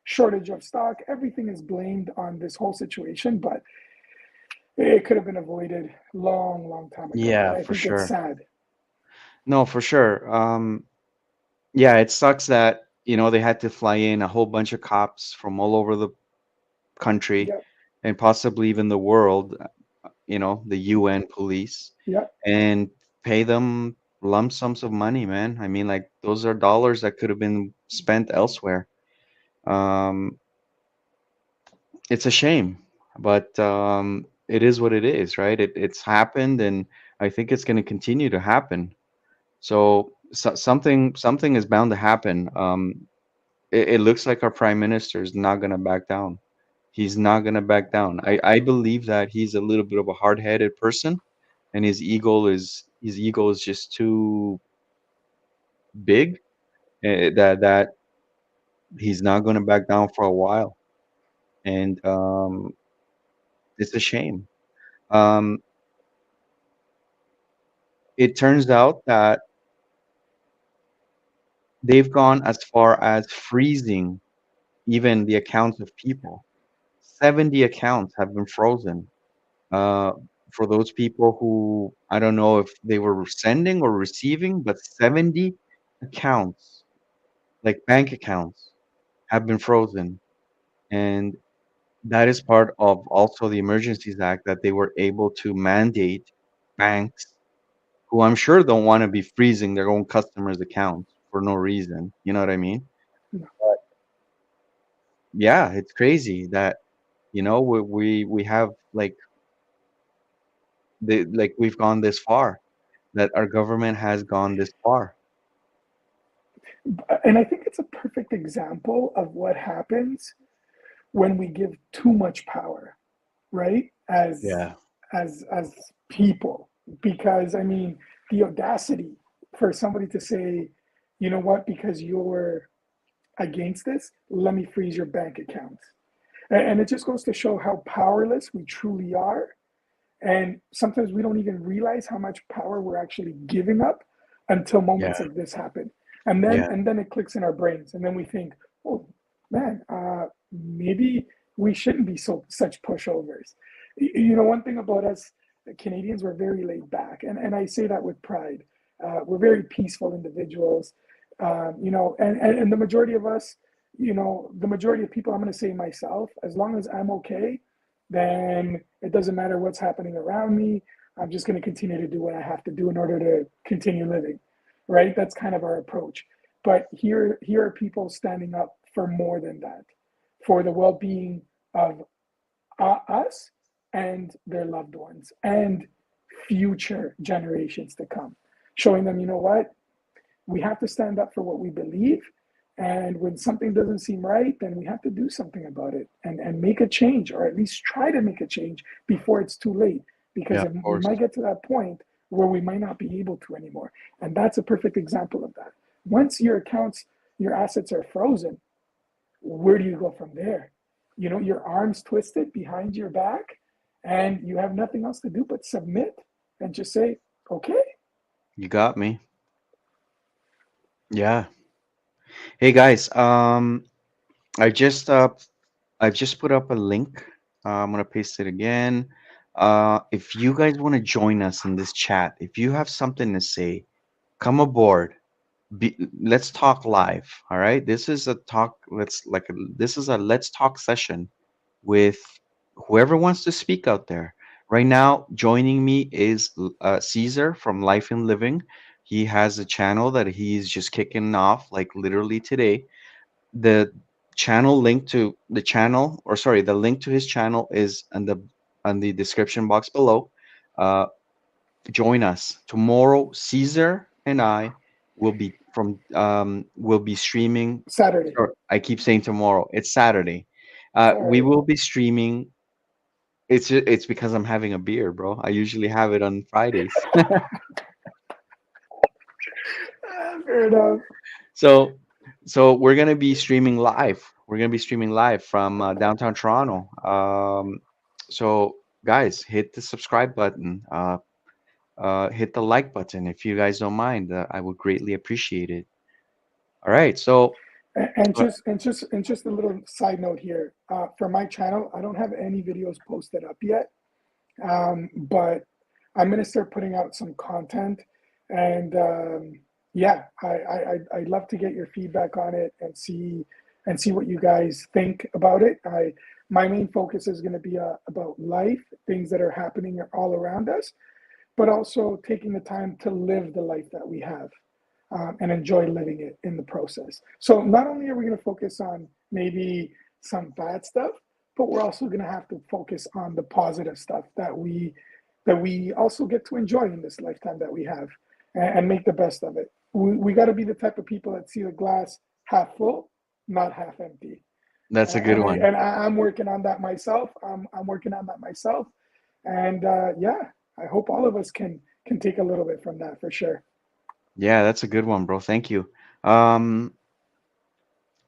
shortage of stock, everything is blamed on this whole situation, but it could have been avoided long time ago. And Yeah, I for think it's sure. sad. No, for sure. Yeah, it sucks that, they had to fly in a whole bunch of cops from all over the country Yep, and possibly even the world, the UN police, yep. and pay them lump sums of money, man. I mean, like those are dollars that could have been spent elsewhere. Um, it's a shame, but it is what it is, right? It's happened, and I think it's going to continue to happen. So, something is bound to happen. It looks like our prime minister is not going to back down. He's not going to back down. I believe that he's a little bit of a hard-headed person, and his ego is just too big, that he's not going to back down for a while, and it's a shame. Um, it turns out that they've gone as far as freezing even the accounts of people. 70 accounts have been frozen, uh, for those people who, I don't know if they were sending or receiving, but 70 accounts, like bank accounts, have been frozen. And that is part of also the Emergencies Act, that they were able to mandate banks, who I'm sure don't want to be freezing their own customers' accounts for no reason. You know what I mean? But yeah, it's crazy that, we have we've gone this far, that our government has gone this far. And I think it's a perfect example of what happens when we give too much power, right? Yeah. As people, because I mean, the audacity for somebody to say, you know what, because you're against this, let me freeze your bank account. And it just goes to show how powerless we truly are. And sometimes we don't even realize how much power we're actually giving up until Yeah. moments like this happen. And then Yeah. and then it clicks in our brains. And then we think, oh man, maybe we shouldn't be such pushovers. One thing about us Canadians, we're very laid back. And I say that with pride. We're very peaceful individuals. And the majority of us, the majority of people, I'm going to say myself, as long as I'm okay, then it doesn't matter what's happening around me. I'm just going to continue to do what I have to do in order to continue living, right? That's kind of our approach. But here are people standing up for more than that, for the well-being of us and their loved ones and future generations to come, showing them, you know what, we have to stand up for what we believe. And when something doesn't seem right, then we have to do something about it and make a change, or at least try to make a change before it's too late. Yeah, Because of we course. might get to that point where we might not be able to anymore. And that's a perfect example of that. Once your accounts, your assets are frozen, where do you go from there? Your arms twisted behind your back, and you have nothing else to do but submit and just say, okay. You got me. Yeah. Hey guys, I just uh I just put up a link. I'm gonna paste it again. If you guys want to join us in this chat, if you have something to say, come aboard. Let's talk live. All right. This is a talk. This is a let's talk session with whoever wants to speak out there. Right now, joining me is Caesar from Life and Living. He has a channel that he's just kicking off like literally today. The channel link to the channel, or sorry, the link to his channel is on the description box below. Uh, Join us tomorrow. Caesar and I will be streaming. Saturday. Or I keep saying tomorrow. It's Saturday. We Sorry. will be streaming. It's because I'm having a beer, bro. I usually have it on Fridays. Fair enough. So so we're gonna be streaming live. We're gonna be streaming live from downtown Toronto. So guys, hit the subscribe button. Hit the like button if you guys don't mind. I would greatly appreciate it. All right. So uh, And just a little side note here. For my channel, I don't have any videos posted up yet, but I'm gonna start putting out some content, and yeah, I'd love to get your feedback on it and see what you guys think about it. I My main focus is going to be about life, things that are happening all around us, but also taking the time to live the life that we have, and enjoy living it in the process. So not only are we going to focus on maybe some bad stuff, but we're also going to have to focus on the positive stuff that we also get to enjoy in this lifetime that we have, and make the best of it. We got to be the type of people that see the glass half full, not half empty. that's a good one. I'm working on that myself. I'm working on that myself, and yeah, I hope all of us can take a little bit from that for sure. Yeah, that's a good one, bro. Thank you. Um,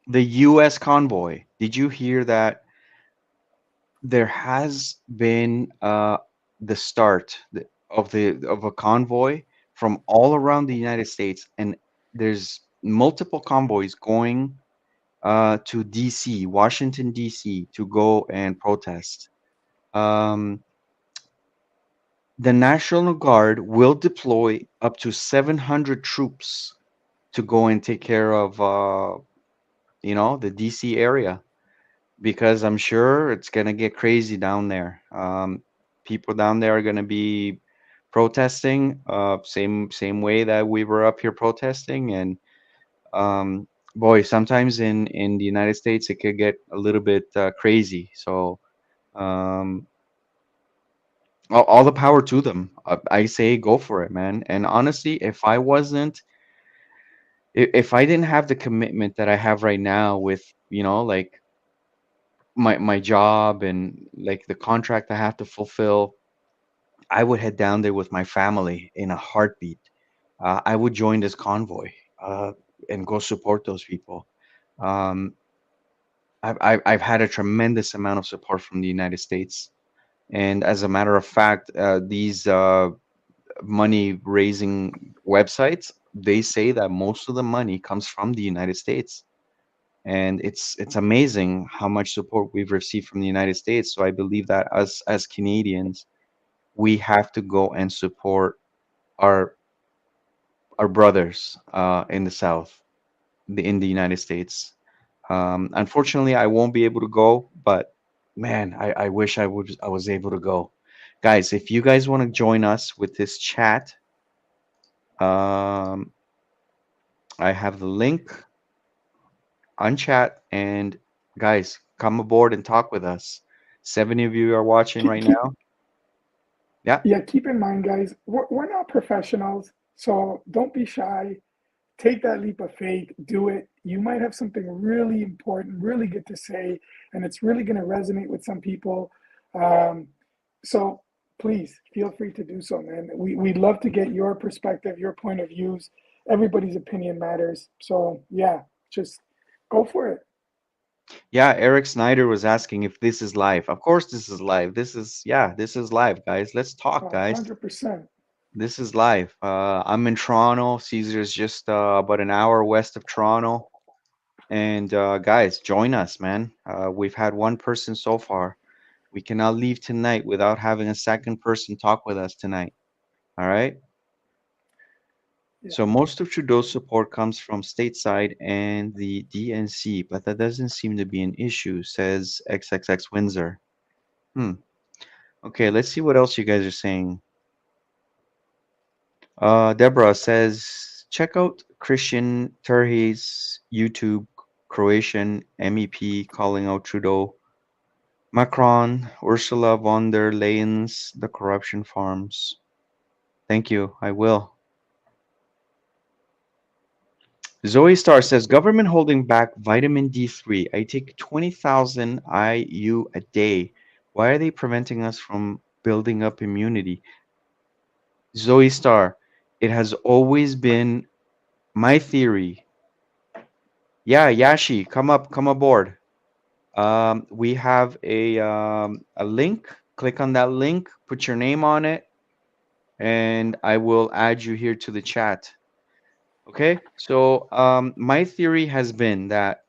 the U.S. convoy. Did you hear that there has been the start of a convoy from all around the United States, and there's multiple convoys going to D.C., Washington D.C., to go and protest. Um, the National Guard will deploy up to 700 troops to go and take care of the DC area, because I'm sure it's gonna get crazy down there. People down there are gonna be protesting, same way that we were up here protesting, and um, boy, sometimes in the United States it could get a little bit crazy. So um, all the power to them. I say go for it, man. And honestly, if I didn't have the commitment that I have right now with like my job and like the contract I have to fulfill, I would head down there with my family in a heartbeat. I would join this convoy uh, and go support those people. Um, I've had a tremendous amount of support from the United States, and as a matter of fact, these money raising websites, they say that most of the money comes from the United States, and it's amazing how much support we've received from the United States. So I believe that us as Canadians, we have to go and support our brothers in the South, in the United States. Unfortunately, I won't be able to go, but man, I wish I was able to go. Guys, if you guys want to join us with this chat, um, I have the link on chat, and guys, come aboard and talk with us. 70 of you are watching Keep, right keep now. Yeah, Yeah, keep in mind, guys, we're not professionals, so don't be shy. Take that leap of faith, do it. You might have something really important, really good to say, and it's really going to resonate with some people. Um, so please feel free to do so, man. We'd love to get your perspective, your point of views. Everybody's opinion matters. So yeah, just go for it. yeah. Eric Snyder was asking if this is live. Of course, this is live. This is live, guys. Let's talk, guys. 100%. This is live. I'm in Toronto. Caesar is just about an hour west of Toronto. And guys, join us, man. We've had one person so far. We cannot leave tonight without having a second person talk with us tonight. All right. Yeah. So most of Trudeau's support comes from stateside and the DNC, but that doesn't seem to be an issue, says XXX Windsor. Hmm. Okay, let's see what else you guys are saying. Deborah says, check out Christian Terhe's YouTube, Croatian MEP calling out Trudeau, Macron, Ursula von der Leyen's The Corruption Farms. Thank you, I will. Zoe Star says, government holding back vitamin D3. I take 20,000 IU a day. Why are they preventing us from building up immunity? Zoe Star, it has always been my theory. Yeah, Yashi, come aboard. We have a link. Click on that link, put your name on it, and I will add you here to the chat. Okay? So, my theory has been that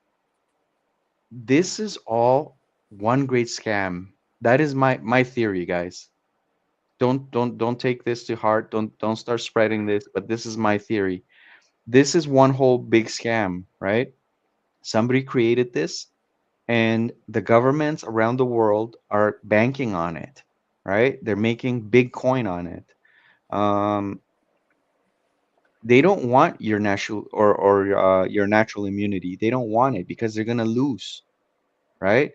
this is all one great scam. That is my theory, guys. Don't take this to heart. Don't start spreading this, but this is my theory. This is one whole big scam, right? Somebody created this, and the governments around the world are banking on it, right? They're making big coin on it. Um, they don't want your natural or your natural immunity. They don't want it because they're gonna lose, right?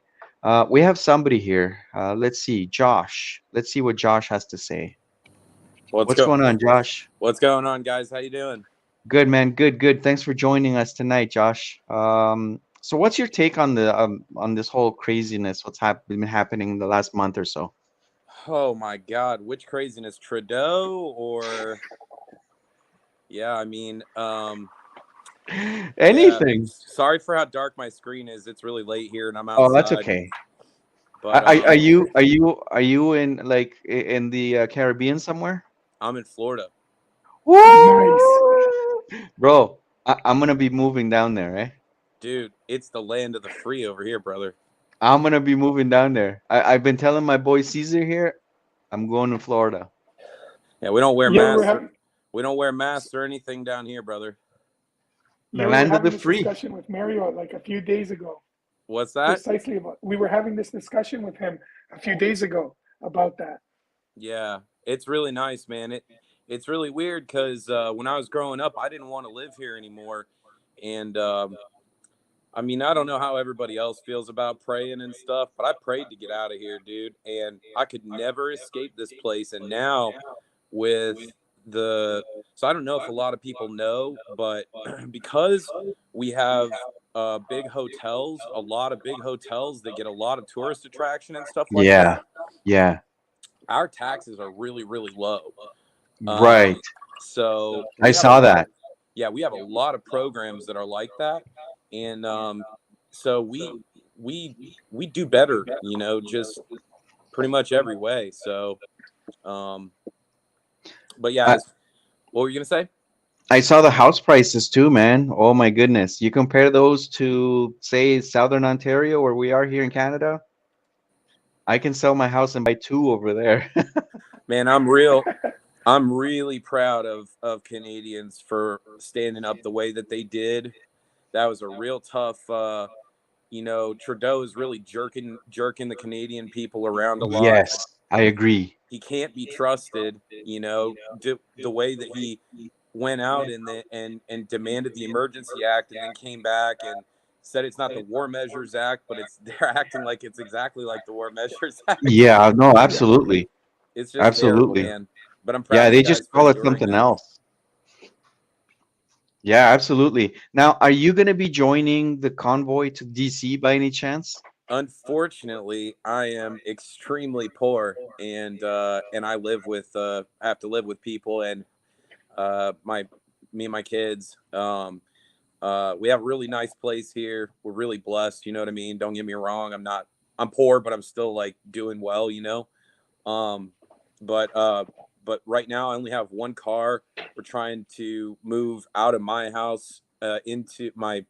We have somebody here. Let's see, Josh. Let's see what Josh has to say. What's What's go going on, Josh? What's going on, guys? How you doing? Good, man. Good, good. Thanks for joining us tonight, Josh. So what's your take on this whole craziness? Been happening in the last month or so? Oh my God, which craziness, Trudeau or yeah? Yeah. Anything. Sorry for how dark my screen is. It's really late here, and I'm Oh, that's outside. okay. But Are you in like in the Caribbean somewhere? I'm in Florida, Nice. Woo! Bro, I'm gonna be moving down there, eh? dude. It's the land of the free over here, brother. I'm gonna be moving down there. I've been telling my boy Caesar here, I'm going to Florida. Yeah, we don't wear Yeah, we were masks. having We don't wear masks or anything down here, brother. The yeah, we were land of the having this free. discussion with Mario like a few days ago. What's that? Precisely about we were having this discussion with him a few days ago about that. Yeah, it's really nice, man. It's really weird because when I was growing up, I didn't want to live here anymore, and I don't know how everybody else feels about praying and stuff, but I prayed to get out of here, dude. And I could never escape this place. And now, with so I don't know if a lot of people know, but because we have big hotels, a lot of big hotels that get a lot of tourist attraction and stuff like Yeah, that, yeah, our taxes are really, really low. right. So I we have a saw lot that. of, yeah, we have a lot of programs that are like that, and so we we do better, just pretty much every way. So, um, but yeah, I, what were you gonna say? I saw the house prices too, man. Oh my goodness. You compare those to, say, Southern Ontario, where we are here in Canada. I can sell my house and buy two over there. Man, I'm really proud of Canadians for standing up the way that they did. That was a real tough. Trudeau is really jerking the Canadian people around a lot. Yes, I agree. He can't be trusted. The way that he went out and demanded the Emergency Act, and then came back and said it's not the War Measures Act, but it's they're acting like it's exactly like the War Measures Act. Yeah, no, Yeah. absolutely. It's just terrible, Absolutely. man. But I'm proud Yeah, of you they just guys for call it enduring something that. else. Yeah, absolutely. Now, are you going to be joining the convoy to DC by any chance? Unfortunately, I am extremely poor, and I have to live with people, and my me and my kids. We have a really nice place here. We're really blessed. You know what I mean? Don't get me wrong. I'm poor, but I'm still like doing well, Um, but but right now I only have one car. We're trying to move out of my house into my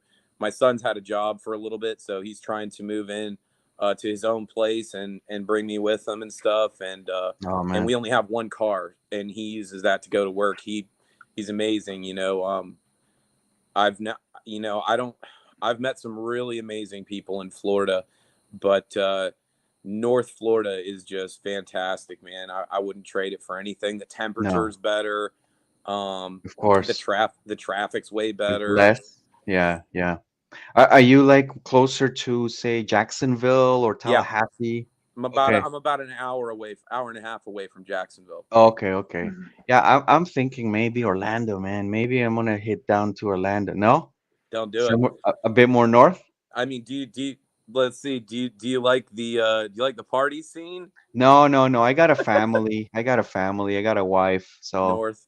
son's had a job for a little bit, so he's trying to move in to his own place and bring me with him and stuff. Oh And man. we only have one car, and he uses that to go to work. He's amazing, I've not, I don't, I've met some really amazing people in Florida, but North Florida is just fantastic, man. I wouldn't trade it for anything. The No, temperature's better. of course. The traffic's way There's better. less. Yeah, yeah. Are you like closer to, say, Jacksonville or Yeah, Tallahassee? Okay. I'm about an hour away, hour and a half away from Jacksonville. Okay, okay. Mhm. Yeah, I'm thinking maybe Orlando, man. Maybe I'm gonna hit down to Orlando. No? Don't do it. Somewhere a bit more north? I mean, let's see, do you like the party scene? No, no, no. I got a family. I got a family. I got a wife. So North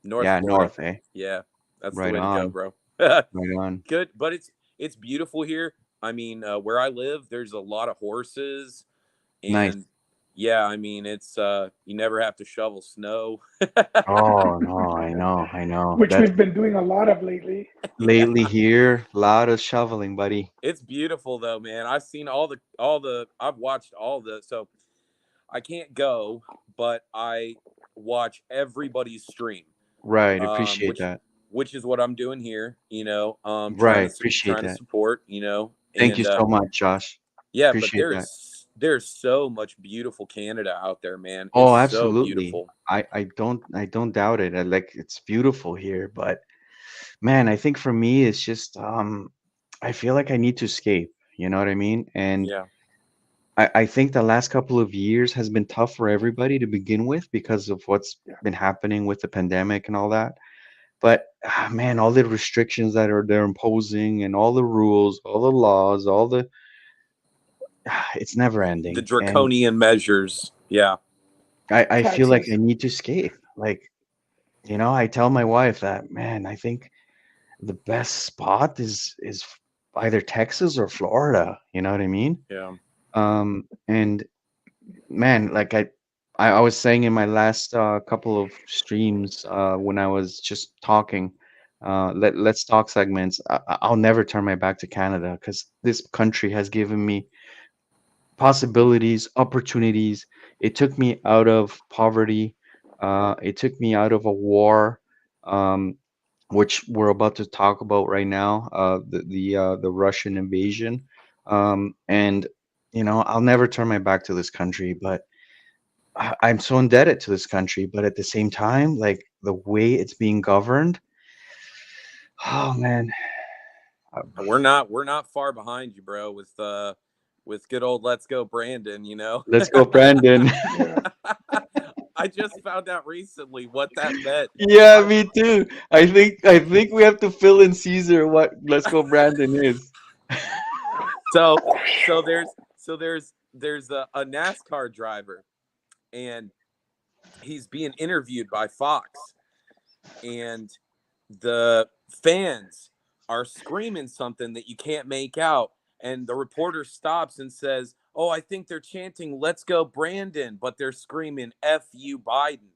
North yeah, Florida. north, eh? Yeah, that's the Right way to go, on. bro. Right on. Good, but it's beautiful here. I mean, where I live, there's a lot of horses, and Nice. yeah, I mean, it's you never have to shovel snow. Oh no, I know, I know. Which That's we've been doing a lot of lately. Yeah, lately here, a lot of shoveling, buddy. it's beautiful though, man. I've seen I've watched all the so I can't go, but I watch everybody's stream. Right, Um, appreciate which that. which is what I'm doing here, Right, appreciate trying to that. support, Thank you and so much, Josh. yeah, but Appreciate that. there's so much beautiful Canada out there, man. It's Oh, so absolutely. beautiful. I don't doubt it. Like it's beautiful here, but man, I think for me it's just I feel like I need to escape, you know what I mean? And Yeah. I think the last couple of years has been tough for everybody to begin with because of what's Yeah. been happening with the pandemic and all that. But man, all the restrictions that they're imposing and all the rules, all the laws, all the it's never The ending. And draconian measures. Yeah. I feel like Taxes. I need to escape. Like, I tell my wife that, man, I think the best spot is either Texas or Florida. You know what I mean? Yeah. And man, like I was saying in my last couple of streams when I was just talking, let's talk segments. I'll never turn my back to Canada because this country has given me possibilities, opportunities. It took me out of poverty. It took me out of a war, um, which we're about to talk about right now. The Russian invasion, and I'll never turn my back to this country. But I'm so indebted to this country. But at the same time, like the way it's being governed, oh man, uh, We're not far behind you, bro, with good old Let's Go Brandon. let's go, Brandon. Yeah. I just found out recently what that meant. Yeah, I me too. I think we have to fill in Caesar what Let's Go Brandon is. so there's a NASCAR driver, and he's being interviewed by Fox, and the fans are screaming something that you can't make out, and the reporter stops and says, "Oh, I think they're chanting 'Let's go Brandon,' but they're screaming 'F you Biden.'"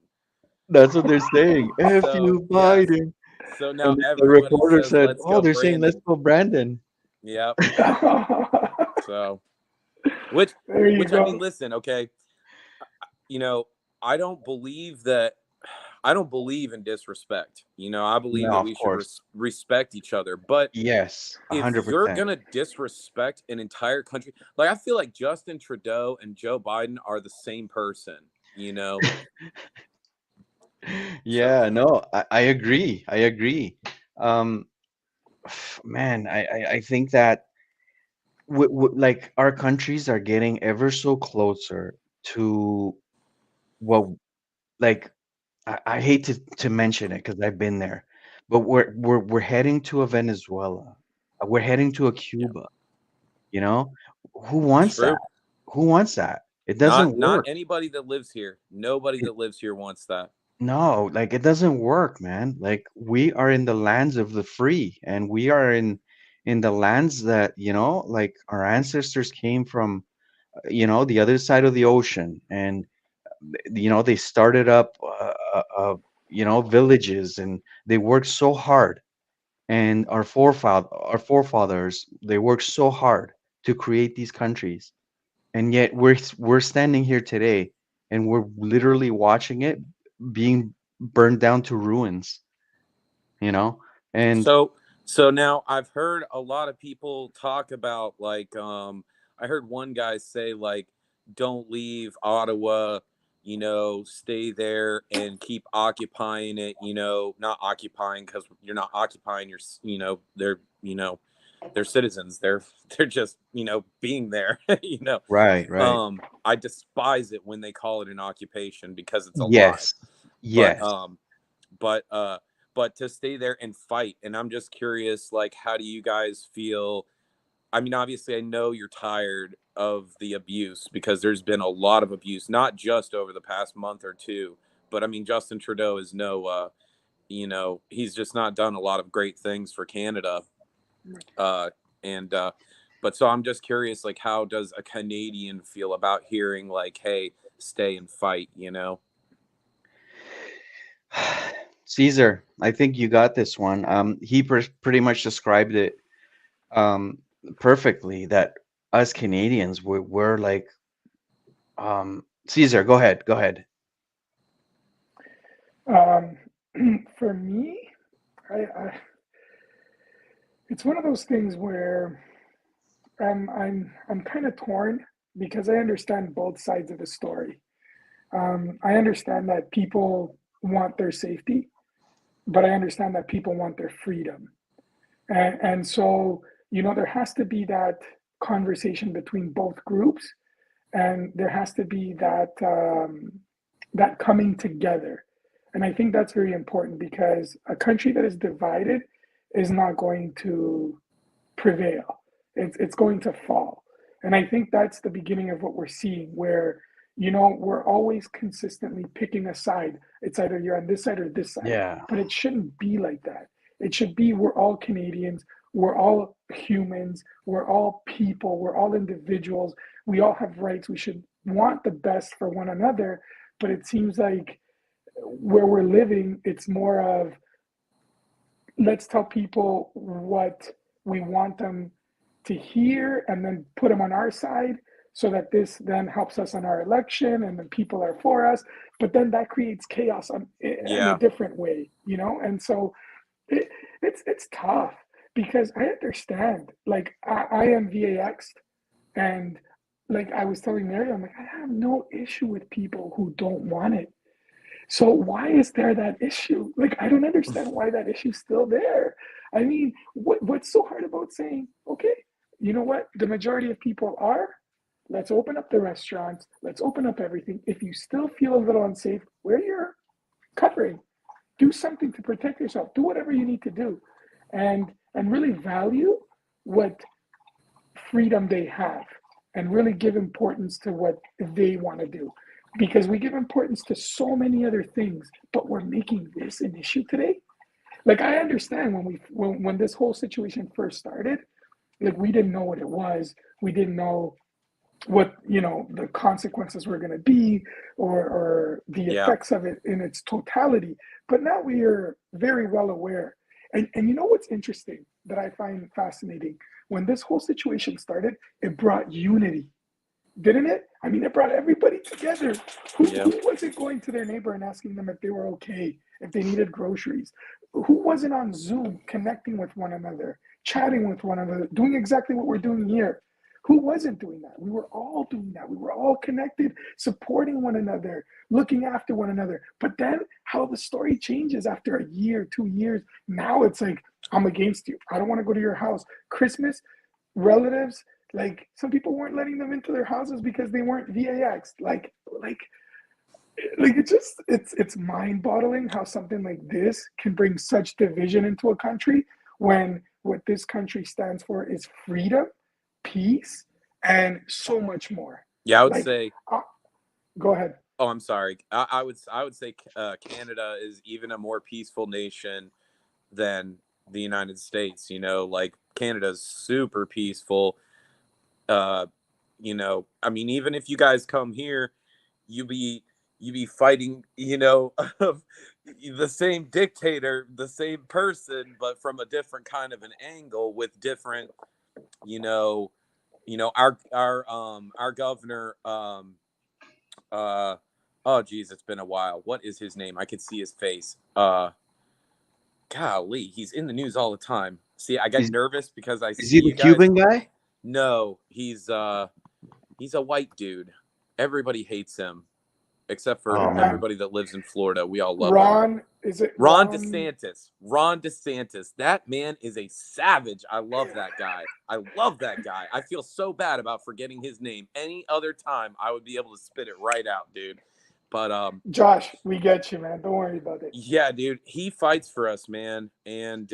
That's what they're saying. F So you, yes, Biden. so now And the everybody reporter says said, "Let's "Oh, go they're saying let's Brandon." go, Brandon." Yep. So which There you which I mean, go. listen, okay, you know, I don't believe that I don't believe in disrespect. I believe No, that of we should course. respect each other. But Yes, if you're 100%. gonna disrespect an entire country, like I feel like Justin Trudeau and Joe Biden are the same person. You know, so Yeah, no, I agree. I agree. Um, man, I think that like our countries are getting ever so closer to what, like, I hate to mention it because I've been there, but we're heading to a Venezuela. We're heading to a yeah, Cuba. You know, who it's wants that? true. Who wants that? It doesn't Not work. anybody that lives here. Nobody It, that lives here wants that. no, like it doesn't work, man. Like we are in the lands of the free, and we are in the lands that, like our ancestors came from, the other side of the ocean, and they started up, villages, and they worked so hard. And our forefathers, they worked so hard to create these countries, and yet we're standing here today, and we're literally watching it being burned down to ruins, you know and So so now I've heard a lot of people talk about, like, I heard one guy say, like, don't leave Ottawa, stay there and keep occupying it, not occupying because you're not occupying your, they're citizens. They're just, being there, Right, right. I despise it when they call it an occupation because it's a lie. Yes. But, Yes. but, uh, but to stay there and fight. And I'm just curious, like, how do you guys feel? I mean, obviously, I know you're tired of the abuse because there's been a lot of abuse, not just over the past month or two, but I mean, Justin Trudeau is he's just not done a lot of great things for Canada. Uh, and, but so I'm just curious, like, how does a Canadian feel about hearing, like, hey, stay and fight, Caesar, I think you got this one. He pretty much described it um, perfectly. That us Canadians, we're like, Caesar, go ahead, go ahead. Um, for me, I it's one of those things where I'm kind of torn because I understand both sides of the story. I understand that people want their safety, but I understand that people want their freedom. And so, there has to be that conversation between both groups, and there has to be that coming together. And I think that's very important because a country that is divided is not going to prevail. It's going to fall. And I think that's the beginning of what we're seeing, where, we're always consistently picking a side. It's either you're on this side or this side, Yeah. but it shouldn't be like that. It should be we're all Canadians, we're all humans, we're all people, we're all individuals, we all have rights, we should want the best for one another. But it seems like where we're living, it's more of let's tell people what we want them to hear and then put them on our side so that this then helps us on our election and then people are for us, but then that creates chaos in a Yeah. different way, and so it, it's tough because I understand, like I am VAX, and like I was telling Mary, I'm like, I have no issue with people who don't want it. So why is there that issue? Like, I don't understand why that issue's still there. I mean, what's so hard about saying, okay, you know what? The majority of people are. Let's open up the restaurants. Let's open up everything. If you still feel a little unsafe, wear your covering. Do something to protect yourself. Do whatever you need to do, and really value what freedom they have, and really give importance to what they want to do, because we give importance to so many other things, but we're making this an issue today. Like, I understand when this whole situation first started, like, we didn't know what it was, we didn't know what the consequences were going to be, or the Yeah. effects of it in its totality, but now we are very well aware. And what's interesting that I find fascinating, when this whole situation started, it brought unity, didn't it? I mean, it brought everybody together. Yeah. Who wasn't going to their neighbor and asking them if they were okay, if they needed groceries? Who wasn't on Zoom connecting with one another, chatting with one another, doing exactly what we're doing here? Who wasn't doing that? We were all doing that. We were all connected, supporting one another, looking after one another. But then how the story changes after a year, 2 years, now it's like, I'm against you. I don't want to go to your house. Christmas, relatives, like, some people weren't letting them into their houses because they weren't VAX. Like it's mind-boggling how something like this can bring such division into a country, when what this country stands for is freedom, peace, and so much more. Yeah. I would Like, say, go ahead. oh, I'm sorry. I would say Canada is even a more peaceful nation than the United States. Like, Canada's super peaceful. I mean, even if you guys come here, you be fighting, of the same dictator, the same person, but from a different kind of an angle with different, you know, our governor, uh oh geez, it's been a while. What is his name? I could see his face. Golly, he's in the news all the time. See, I get Is nervous because I is see he the you guys. Cuban guy? No, he's a white dude. everybody hates him except for Oh Uh, man. everybody that lives in Florida. We all love him. Ron, is it Ron Ron? DeSantis. Ron DeSantis. That man is a savage. I love that guy. I love that guy. I feel so bad about forgetting his name. Any other time, I would be able to spit it right out, dude. But Josh, we get you, man. Don't worry about it. yeah, dude, he fights for us, man, and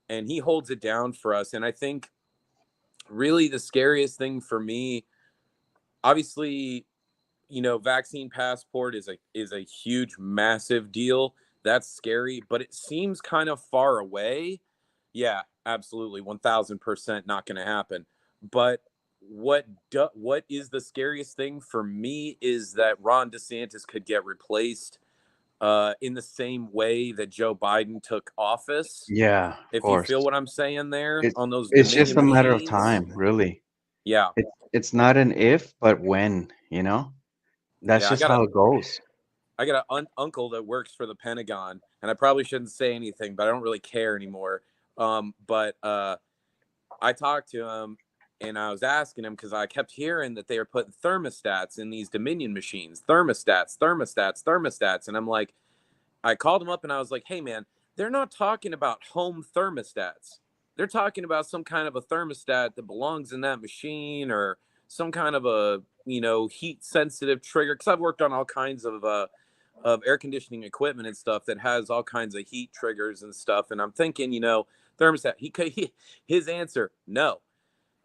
he holds it down for us. And I think really the scariest thing for me, obviously, vaccine passport is a huge, massive deal. That's scary, but it seems kind of far away. Yeah, absolutely, 1000% not going to happen. But what is the scariest thing for me is that Ron DeSantis could get replaced in the same way that Joe Biden took office. Yeah, of If you course. feel what I'm saying there It's on those it's just Dominion a matter of machines. time, really. Yeah, It's not an if, but when, you know? That's yeah. I just got a how it goes. I got an uncle that works for the Pentagon, and I probably shouldn't say anything, but I don't really care anymore. But I talked to him, and I was asking him because I kept hearing that they were putting thermostats in these Dominion machines, thermostats, thermostats, thermostats, and I'm like, I called him up and I was like, hey man, they're not talking about home thermostats. They're talking about some kind of a thermostat that belongs in that machine or some kind of a, heat sensitive trigger. Cause I've worked on all kinds of air conditioning equipment and stuff that has all kinds of heat triggers and stuff. And I'm thinking, thermostat, his answer, no,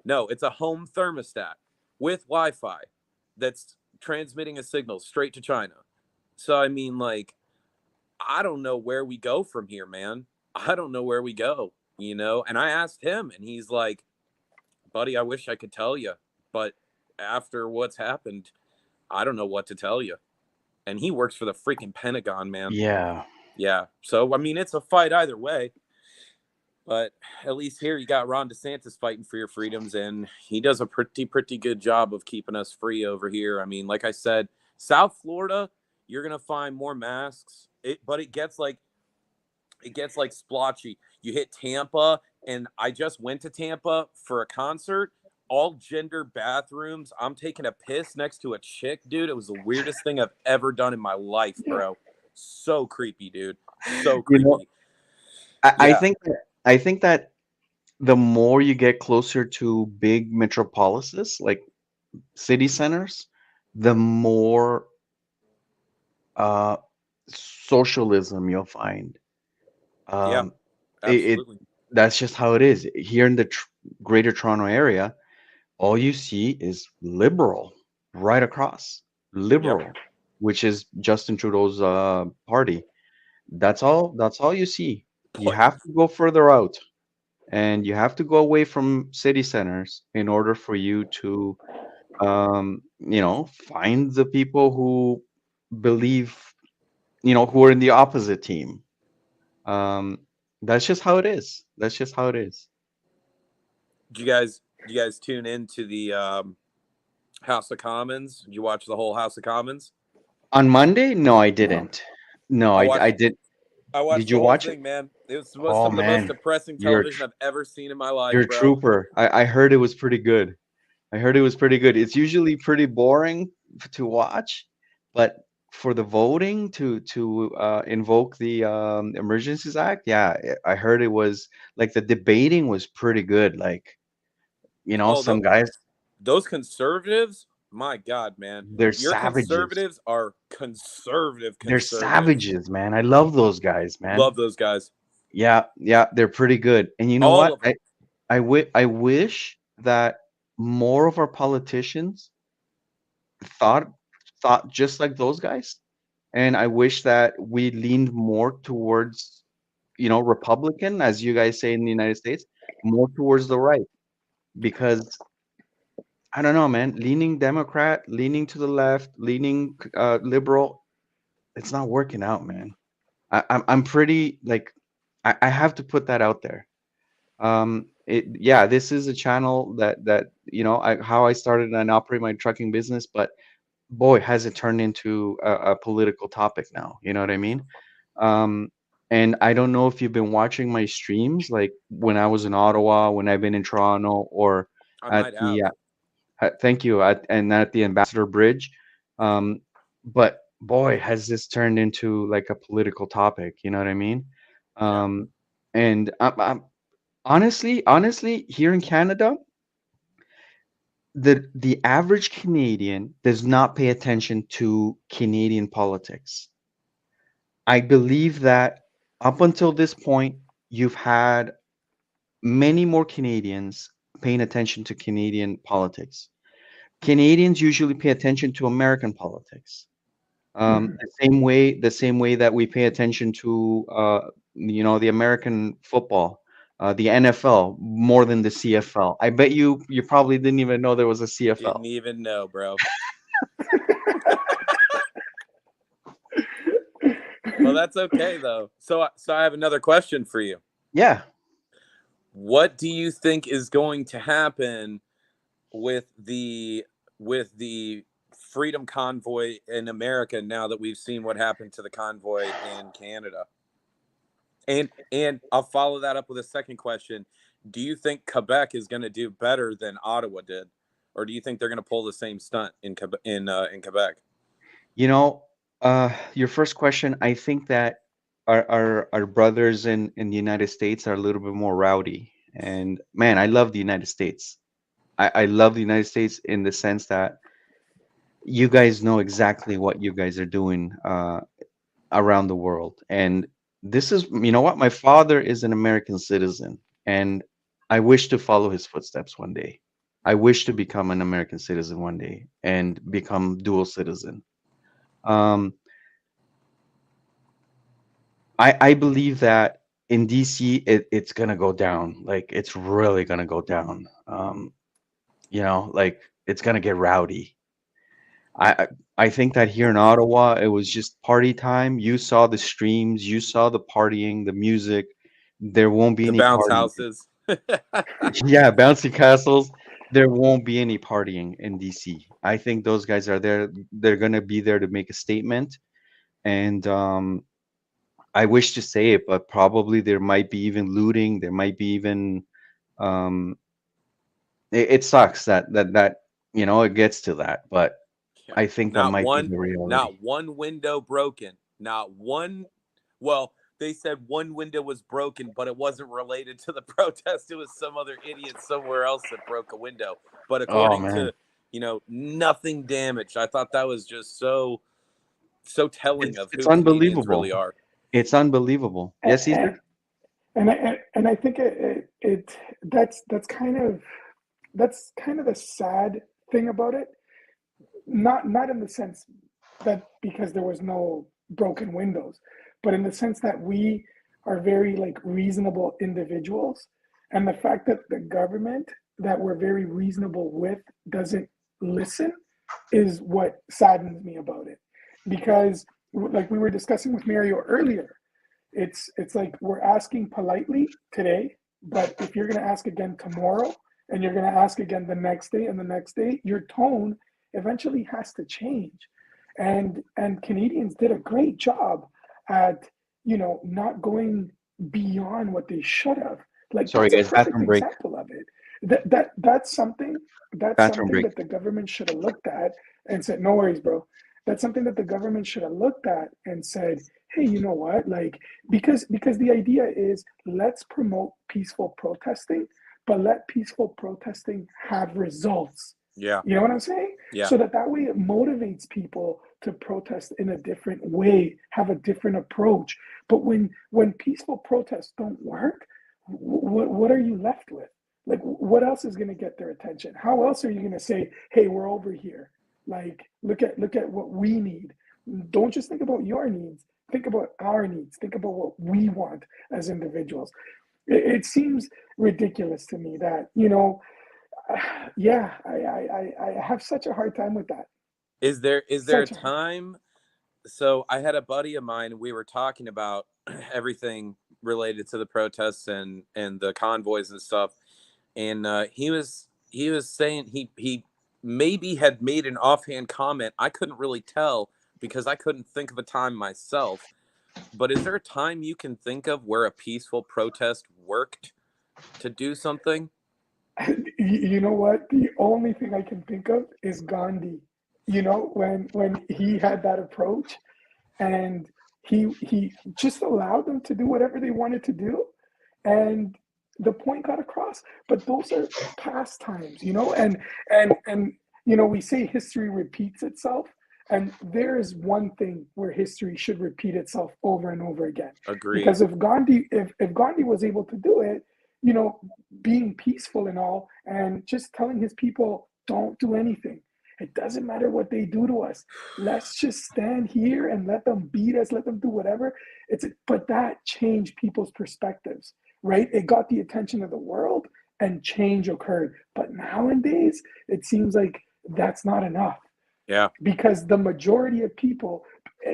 no, it's a home thermostat with Wi-Fi that's transmitting a signal straight to China. So, I mean, like, I don't know where we go from here, man. I don't know where we go, And I asked him, and he's like, buddy, I wish I could tell you, but after what's happened, I don't know what to tell you. And he works for the freaking Pentagon, man. Yeah. Yeah. So, I mean, it's a fight either way. But at least here you got Ron DeSantis fighting for your freedoms, and he does a pretty good job of keeping us free over here. I mean, like I said, South Florida, you're gonna find more masks. But it gets like splotchy. You hit Tampa, and I just went to Tampa for a concert. All gender bathrooms. I'm taking a piss next to a chick, dude. It was the weirdest thing I've ever done in my life, Yeah. bro. So creepy, dude. So You know, creepy. I Yeah, think that the more you get closer to big metropolises, like city centers, the more uh socialism you'll find. yeah, Um, it absolutely. That's just how it is. Here in the Greater Toronto area, all you see is liberal right across. Yep. Liberal, which is Justin Trudeau's party. That's all you see. You Boy, have to go further out and you have to go away from city centers in order for you to find the people who believe, who are in the opposite team. Um, that's just how it is. That's just how it is. do you guys tune into the House of Commons? Did you watch the whole House of Commons? On Monday? No, I No. didn't. No, I I watched did. I watched Did the you whole watch it? thing, man. It was Oh some of the most man, depressing you're a television I've ever seen in my life, you're a bro. trooper. I heard it was pretty good. I heard it was pretty good. It's usually pretty boring to watch, but for the voting to invoke the Emergencies Act, yeah, I heard it was like the debating was pretty good. Like, Oh, some guys, those conservatives, my God, man. they're Your savages. conservatives are conservative They're conservatives. savages, man. I love those guys, man. Love those guys. Yeah, yeah, they're pretty good. And you know All what? of them. I wish that more of our politicians thought thought just like those guys. And I wish that we leaned more towards, Republican, as you guys say in the United States, more towards the right. Because I don't know, man, leaning Democrat, leaning to the left, leaning liberal, it's not working out, man. I'm pretty like I have to put that out there. Yeah, this is a channel that how I started and operate my trucking business, but boy, has it turned into a political topic now. You know what I mean? Um, and I don't know if you've been watching my streams, like when I was in Ottawa, when I've been in Toronto, or I at might the have. Thank you. And at the Ambassador Bridge. Um, but boy, has this turned into like a political topic. You know what I mean? Yeah. And I'm honestly, here in Canada, the average Canadian does not pay attention to Canadian politics. I believe that up until this point, you've had many more Canadians paying attention to Canadian politics. Canadians usually pay attention to American politics. Mhm. The same way that we pay attention to, the American football, the NFL more than the CFL. I bet you probably didn't even know there was a Didn't CFL. even know, bro. Well, that's okay though. So I have another question for you. Yeah. What do you think is going to happen with the Freedom Convoy in America now that we've seen what happened to the convoy in Canada? And I'll follow that up with a second question. Do you think Quebec is going to do better than Ottawa did, or do you think they're going to pull the same stunt in Quebec? You know, your first question, I think that our brothers in the United States are a little bit more rowdy. And man, I love the United States. I love the United States in the sense that you guys know exactly what you guys are doing around the world. And this is, you know what? My father is an American citizen, and I wish to follow his footsteps one day. I wish to become an American citizen one day and become dual citizen. Um, I believe that in DC it's gonna go down. Like it's really gonna go down. Like it's gonna get rowdy. I I I think that here in Ottawa it was just party time. You saw the streams, you saw the partying, the music. There won't be The any bounce partying. houses. Yeah, bouncy castles. There won't be any partying in DC. I think those guys are there. They're gonna be there to make a statement. And I wish to say it, but probably there might be even looting. There might be even um, it sucks that it gets to that, but Yeah. I think that Not might be one the reality. not one window broken. Not one well, they said one window was broken, but it wasn't related to the protest. It was some other idiot somewhere else that broke a window. But Oh according man, to, nothing damaged. I thought that was just so telling it's of it's who Canadians unbelievable. really are. It's unbelievable. Yes, Caesar. And I think that's kind of the sad thing about it. Not in the sense that because there was no broken windows, but in the sense that we are very like reasonable individuals, and the fact that the government that we're very reasonable with doesn't listen is what saddens me about it. Because like we were discussing with Mario earlier, it's like we're asking politely today, but if you're going to ask again tomorrow and you're going to ask again the next day and the next day, your tone eventually has to change. And Canadians did a great job at not going beyond what they should have. Like Sorry, that's a guys. perfect Bathroom break. example of it. That's Bathroom something break. that the government should have looked at and said, no worries, bro. That's something that the government should have looked at and said, hey, you know what? Like because the idea is let's promote peaceful protesting, but let peaceful protesting have results. Yeah. You know what I'm saying? Yeah. So that way it motivates people to protest in a different way, have a different approach. But when peaceful protests don't work, what are you left with? Like what else is going to get their attention? How else are you going to say, "Hey, we're over here. Like look at what we need." Don't just think about your needs. Think about our needs. Think about what we want as individuals. It seems ridiculous to me that yeah, I have such a hard time with that. Is there a Such a hard. time? So I had a buddy of mine. We were talking about everything related to the protests and the convoys and stuff, and he was saying he maybe had made an offhand comment. I couldn't really tell because I couldn't think of a time myself. But is there a time you can think of where a peaceful protest worked to do something? You know what? The only thing I can think of is Gandhi. You know, when he had that approach, and he just allowed them to do whatever they wanted to do, and the point got across. But those are past times, you know, and you know, we say history repeats itself, and there is one thing where history should repeat itself over and over again. Agreed. Because if Gandhi was able to do it, you know, being peaceful and all, and just telling his people, don't do anything. It doesn't matter what they do to us. Let's just stand here and let them beat us, let them do whatever. But that changed people's perspectives, right? It got the attention of the world and change occurred. But nowadays, it seems like that's not enough, Yeah. because the majority of people,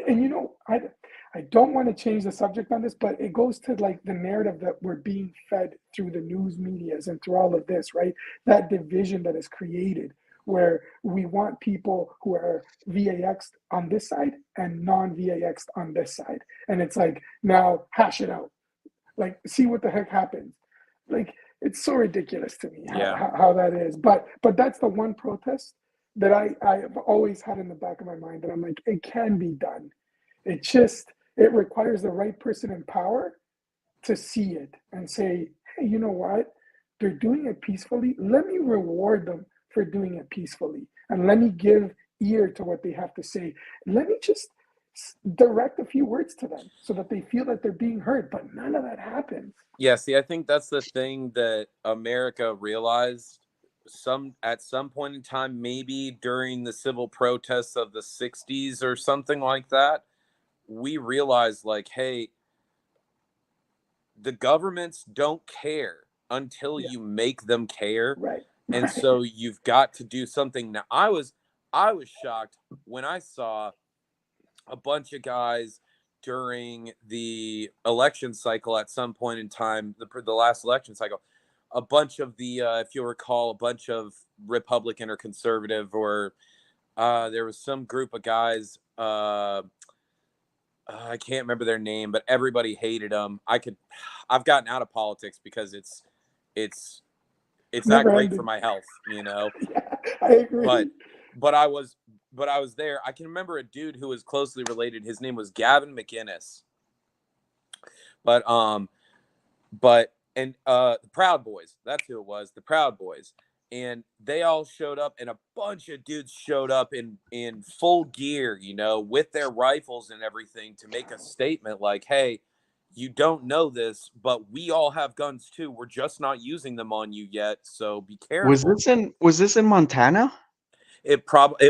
and you know, I don't want to change the subject on this, but it goes to like the narrative that we're being fed through the news medias and through all of this, right? That division that is created, where we want people who are VAX on this side and non-VAX on this side. And it's like, now hash it out. Like, see what the heck happens. Like, it's so ridiculous to me Yeah. how that is. But that's the one protest that I've always had in the back of my mind, that I'm like, it can be done. It requires the right person in power to see it and say, hey, you know what? They're doing it peacefully. Let me reward them for doing it peacefully. And let me give ear to what they have to say. Let me just direct a few words to them so that they feel that they're being heard. But none of that happens. Yeah, see, I think that's the thing that America realized at some point in time, maybe during the civil protests of the 60s or something like that. We realized, like, hey, the governments don't care until Yeah. you make them care. Right. And so you've got to do something. Now, I was shocked when I saw a bunch of guys during the election cycle at some point in time, the last election cycle, a bunch of the, if you recall, a bunch of Republican or conservative, or there was some group of guys, I can't remember their name, but everybody hated them. I've gotten out of politics because it's not Never great for ending. my health, you know. Yeah, I agree. But I was there. I can remember a dude who was closely related. His name was Gavin McInnes. But the Proud Boys, that's who it was, the Proud Boys. And they all showed up, and a bunch of dudes showed up in full gear, you know, with their rifles and everything, to make a statement like, hey, you don't know this, but we all have guns too. We're just not using them on you yet, so be careful. Was this in Montana? It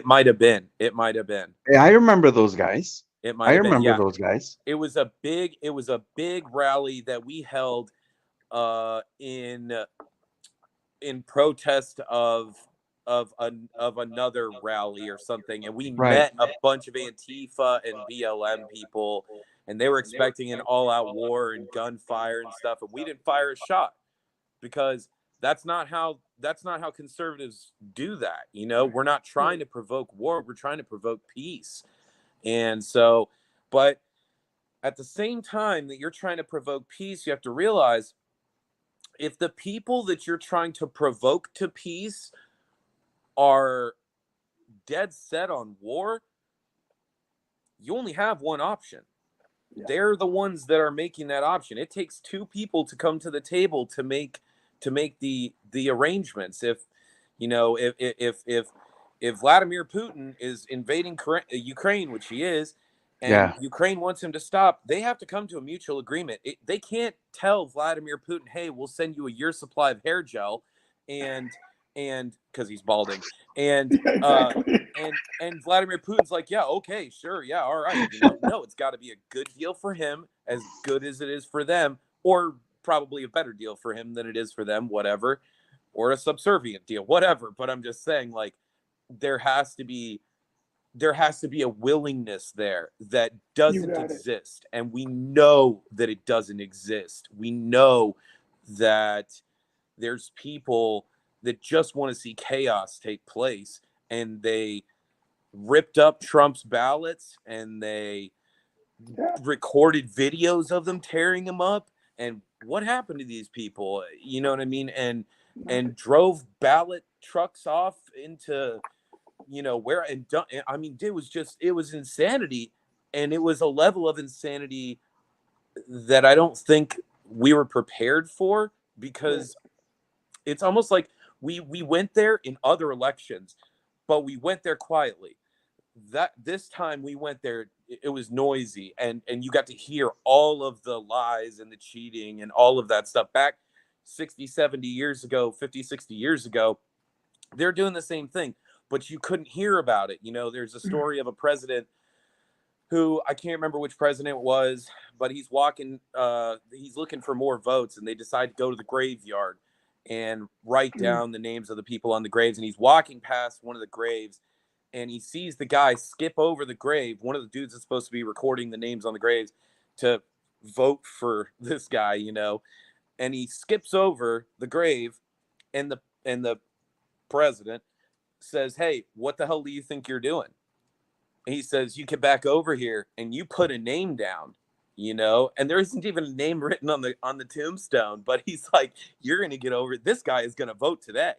might have been. It might have been. Yeah, I remember those guys. It might I have been. remember Yeah. those guys. It was a big rally that we held in protest of another rally or something, and we Right. met a bunch of Antifa and BLM people, and they were expecting an all-out war and gunfire and stuff, and we didn't fire a shot, because that's not how conservatives do that. You know, we're not trying to provoke war, we're trying to provoke peace. And so, but at the same time that you're trying to provoke peace, you have to realize, if the people that you're trying to provoke to peace are dead set on war, you only have one option. Yeah. They're the ones that are making that option. It takes two people to come to the table to make the arrangements. If you know, if Vladimir Putin is invading Ukraine, which he is, and Yeah. Ukraine wants him to stop, they have to come to a mutual agreement. They can't tell Vladimir Putin, hey, we'll send you a year's supply of hair gel, and because he's balding, and Yeah, exactly. and Vladimir Putin's like, yeah, okay, sure, yeah, all right, you know. No, it's got to be a good deal for him, as good as it is for them, or probably a better deal for him than it is for them, whatever, or a subservient deal, whatever. But I'm just saying, like, there has to be a willingness there that You doesn't got it. exist, and we know that it doesn't exist. We know that there's people that just want to see chaos take place, and they ripped up Trump's ballots, and they Yeah. recorded videos of them tearing them up. And what happened to these people? You know what I mean? And Nothing. and drove ballot trucks off into, where, and I mean, it was insanity. And it was a level of insanity that I don't think we were prepared for, Right. because it's almost like we went there in other elections, but we went there quietly. That this time we went there, it was noisy, and you got to hear all of the lies and the cheating and all of that stuff. Back 60, 70 years ago, 50, 60 years ago, they're doing the same thing, but you couldn't hear about it. There's a story of a president who, I can't remember which president it was, but he's looking for more votes, and they decide to go to the graveyard and write down the names of the people on the graves. And he's walking past one of the graves, and he sees the guy skip over the grave, one of the dudes that's supposed to be recording the names on the graves, to vote for this guy, and he skips over the grave, and the president says, "Hey, what the hell do you think you're doing?" He says, "You get back over here and you put a name down, and there isn't even a name written on the tombstone, but he's like, you're going to get over it. This guy is going to vote today,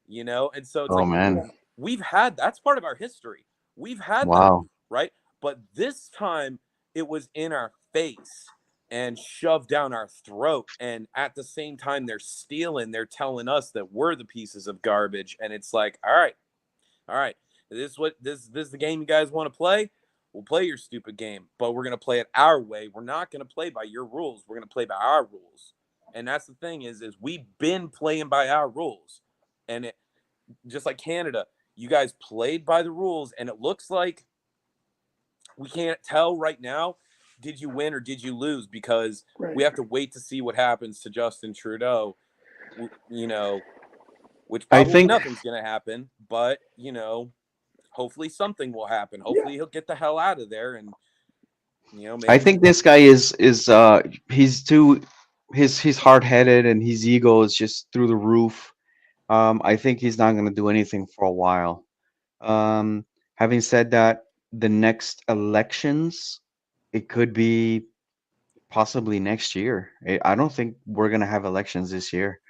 and so it's Oh like, man. Yeah. we've had, that's part of our history. We've had that, Wow. right? But this time it was in our face and shoved down our throat. And at the same time, they're telling us that we're the pieces of garbage. And it's like, all right, this is the game you guys want to play? We'll play your stupid game, but we're gonna play it our way. We're not gonna play by your rules. We're gonna play by our rules. And that's the thing is we've been playing by our rules. And it, just like Canada, you guys played by the rules, and it looks like we can't tell right now, did you win or did you lose, because Right. we have to wait to see what happens to Justin Trudeau, you know, which I probably think nothing's going to happen, but hopefully something will happen. Yeah. Hopefully he'll get the hell out of there, and I maybe think this guy is he's too he's hard headed and his ego is just through the roof. I think he's not gonna do anything for a while. Um, Having said that, the next elections, it could be possibly next year. I don't think we're gonna have elections this year.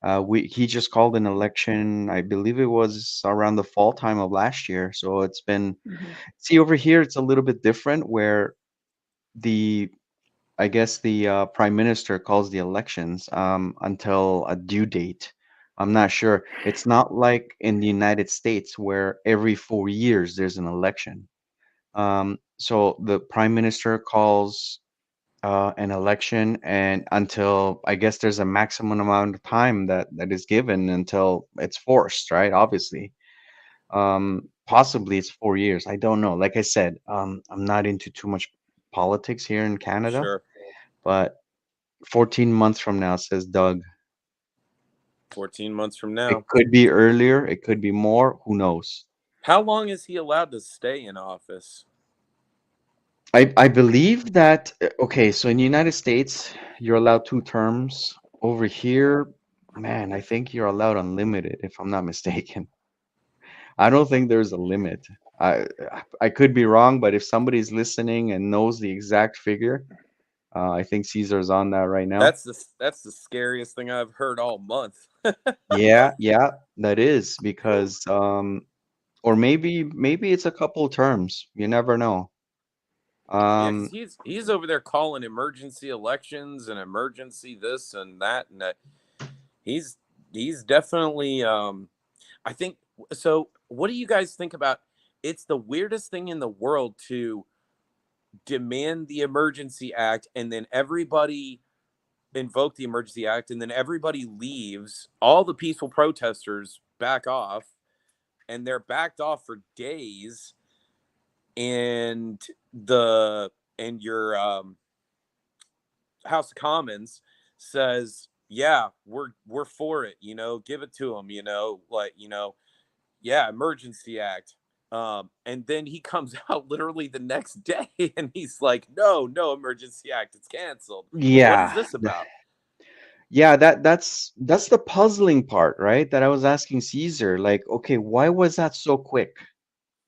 He just called an election, I believe it was around the fall time of last year. So it's been, Hmm. see, over here it's a little bit different where the I guess the prime minister calls the elections until a due date. I'm not sure. It's not like in the United States where every 4 years there's an election. So the prime minister calls an election, and until I guess there's a maximum amount of time that is given until it's forced, right? Obviously, possibly it's 4 years. I don't know. Like I said, I'm not into too much politics here in Canada, sure. but 14 months from now, says Doug. 14 months from It now. could be earlier, it could be more, who knows? How long is he allowed to stay in office? I believe that okay, so in the United States, you're allowed 2 terms. Over here, man, I think you're allowed unlimited, if I'm not mistaken. I don't think there's a limit. I I could be wrong, but if somebody's listening and knows the exact figure, I think Caesar's on that right now. That's the scariest thing I've heard all month. Yeah, yeah, that is because or maybe it's a couple terms. You never know. Yeah, because Um, he's over there calling emergency elections and emergency this and that, and that. He's he's definitely. I think so. What do you guys think about? It's the weirdest thing in the world to demand the Emergency Act, and then everybody invoke the Emergency Act, and then everybody leaves. All the peaceful protesters back off, and they're backed off for days. And the and your House of Commons says, "Yeah, we're for it. Give it to them. Yeah, Emergency Act." And then he comes out literally the next day, and he's like, "No, no Emergency Act. It's canceled." What is yeah, this about? yeah, that's the puzzling part, right? That I was asking Caesar, like, okay, why was that so quick?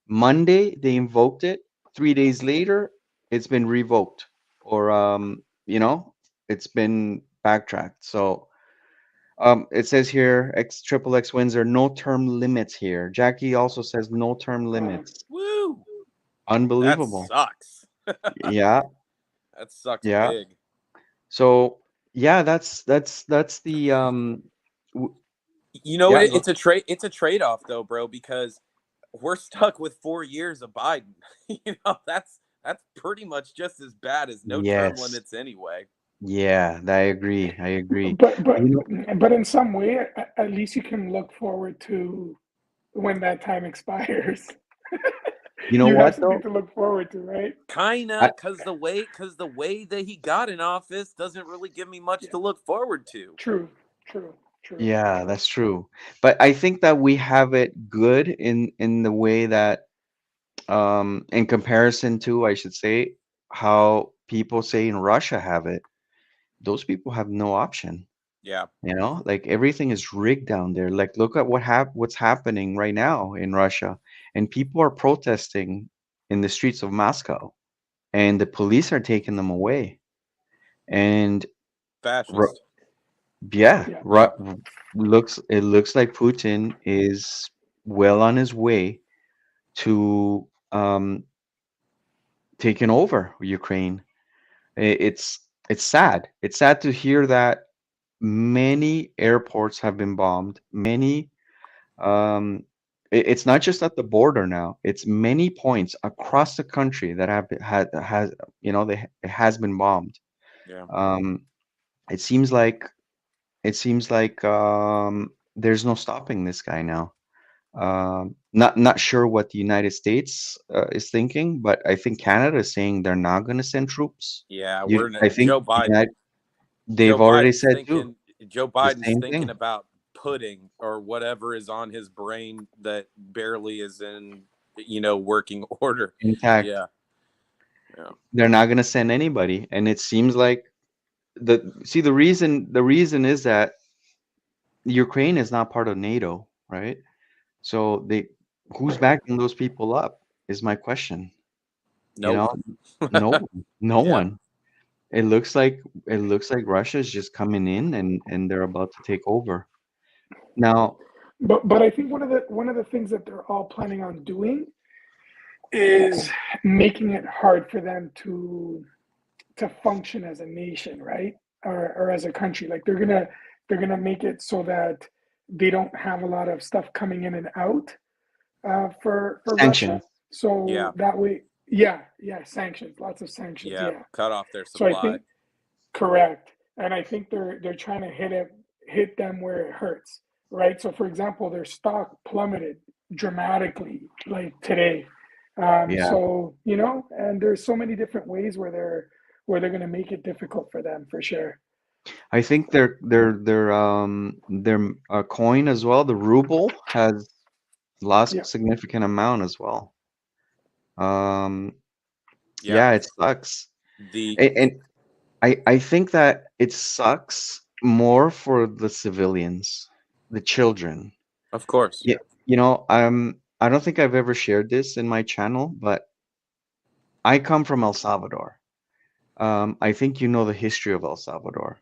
Monday they invoked it, 3 days later it's been revoked, or it's been backtracked. So It says here, X wins are no term limits here. Jackie also says no term limits. Woo! That Unbelievable. sucks. Yeah, That sucks yeah. big. So yeah, that's the w- You know, yeah, it's a trade. It's a trade off though, bro, because we're stuck with 4 years of Biden. That's pretty much just as bad as no term yes, limits anyway. yeah. I agree. I agree. But You but know, but in some way, at least you can look forward to when that time expires. you know You have what something though? to look forward to, right? I, Kinda, cause the way that he got in office doesn't really give me much Yeah. to look forward to. True. True. True. yeah, that's true. But I think that we have it good in the way that in comparison to, I should say, how people say in Russia have it. Those people have no option. Yeah, You know, like everything is rigged down there. Like look at what's happening right now in Russia, and people are protesting in the streets of Moscow, and the police are taking them away. And Ru- fascist. yeah, Yeah. Yep. looks like Putin is well on his way to taking over Ukraine. It's sad. It's sad to hear that many airports have been bombed. Many it's not just at the border now. It's many points across the country that have had has it has been bombed. Yeah. Um, it seems like there's no stopping this guy now. Not sure what the United States is thinking, but I think Canada is saying they're not going to send troops. Yeah, I think Joe Biden. United, they've already said too Joe the Biden's same thinking thing. about pudding or whatever is on his brain that barely is in, working order. Intact. Yeah. Yeah. They're not going to send anybody, and it seems like the reason is that Ukraine is not part of NATO, right? So who's backing those people up is my question. You No know, one. no, no Yeah. one. It looks like Russia is just coming in and they're about to take over. Now, But I think one of the things that they're all planning on doing is making it hard for them to function as a nation, right? Or as a country. Like they're gonna make it so that they don't have a lot of stuff coming in and out for Russia. sanctions. Yeah. So that way, yeah, yeah, sanctions, lots of sanctions, Yeah. yeah. Cut off their So I supply. think correct, and I think they're trying to hit them where it hurts, right? So for example, their stock plummeted dramatically like today. Yeah, So and there's so many different ways where they're going to make it difficult for them for sure. I think their coin as well, the ruble, has lost Yeah. significant amount as well. Um, Yeah. yeah, it sucks. The And I think that it sucks more for the civilians, the children. Of course. Yeah, I don't think I've ever shared this in my channel, but I come from El Salvador. I think you know the history of El Salvador.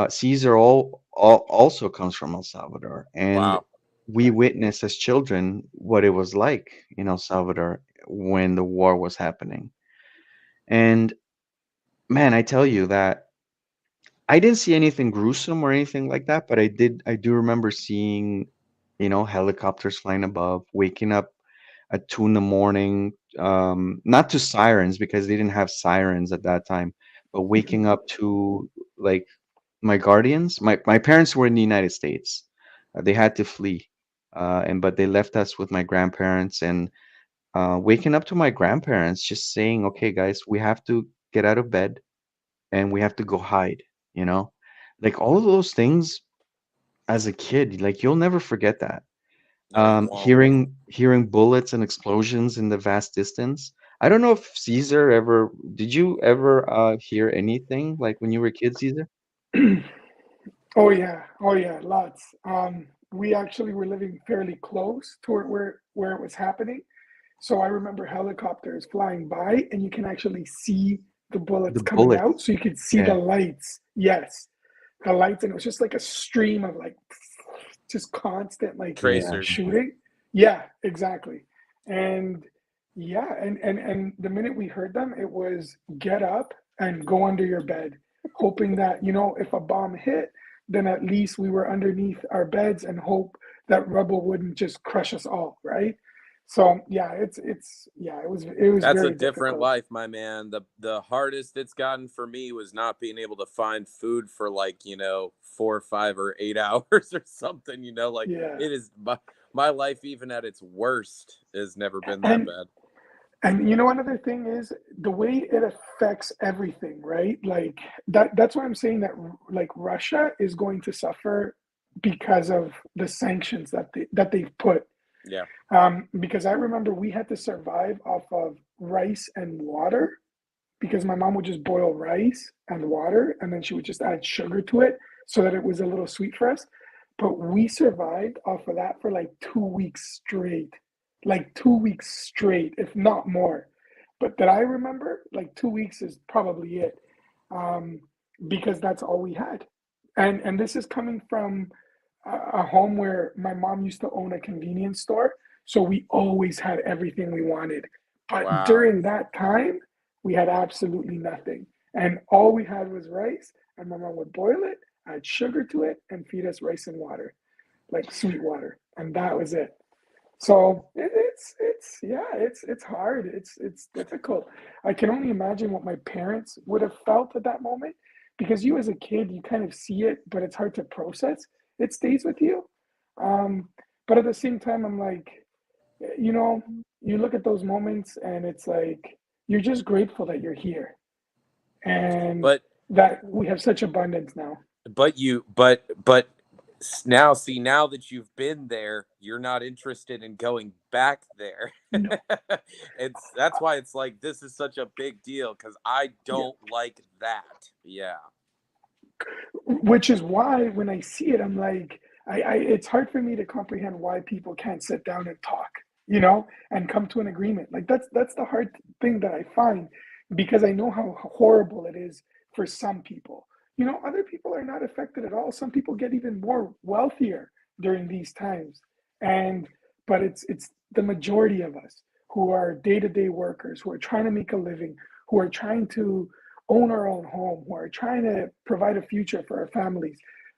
Caesar also comes from El Salvador, and Wow. we witnessed as children what it was like in El Salvador when the war was happening. And man, I tell you that I didn't see anything gruesome or anything like that, but I do remember seeing, helicopters flying above, waking up at 2 in the morning, not to sirens because they didn't have sirens at that time, but waking up to like my guardians. My parents were in the United States. They had to flee, but they left us with my grandparents and waking up to my grandparents just saying, "Okay, guys, we have to get out of bed and we have to go hide." You know, like all of those things as a kid, like you'll never forget that. No, you won't. Hearing bullets and explosions in the vast distance. I don't know if Caesar ever did you ever hear anything like when you were a kid, Caesar? Oh yeah, lots. We actually were living fairly close to where it was happening. So I remember helicopters flying by, and you can actually see the The bullets coming out. bullets. So you could see the Yeah. lights. Yes. the lights, and it was just like a stream of like just constant like Yeah. Tracers. shooting. Yeah, exactly. And yeah, and the minute we heard them, it was get up and go under your bed, hoping that, you know, if a bomb hit, then at least we were underneath our beds and hope that rubble wouldn't just crush us all, right? So yeah, it's yeah, it was That's a very different difficult. life, my man. The hardest it's gotten for me was not being able to find food for like, 4 or 5 or 8 hours or something, like Yeah. it is my life even at its worst has never been that And bad. And you know, another thing is the way it affects everything, right? Like that's why I'm saying that like Russia is going to suffer because of the sanctions that they've put. Yeah. Because I remember we had to survive off of rice and water because my mom would just boil rice and water and then she would just add sugar to it so that it was a little sweet for us. But we survived off of that for like 2 weeks straight, like 2 weeks straight, if not more. But that I remember, like 2 weeks is probably it, um, because that's all we had. And this is coming from a home where my mom used to own a convenience store, so we always had everything we wanted. But Wow. during that time, we had absolutely nothing. And all we had was rice, and my mom would boil it, add sugar to it, and feed us rice and water, like sweet water. And that was it. So it's yeah, it's hard. It's difficult. I can only imagine what my parents would have felt at that moment because you as a kid, you kind of see it, but it's hard to process. It stays with you. Um, but at the same time, I'm like, you know, you look at those moments and it's like you're just grateful that you're here and But that we have such abundance now. but now see, now that you've been there, you're not interested in going back there. No, That's why it's like this is such a big deal because I yeah. don't like that. Yeah. Which is why when I see it, I'm like, it's hard for me to comprehend why people can't sit down and talk, you know, and come to an agreement. Like that's the hard thing that I find because I know how horrible it is for some people. You know, other people are not affected at all. Some people get even more wealthier during these times. And but it's the majority of us who are day-to-day workers, who are trying to make a living, who are trying to own our own home, who are trying to provide a future for our families,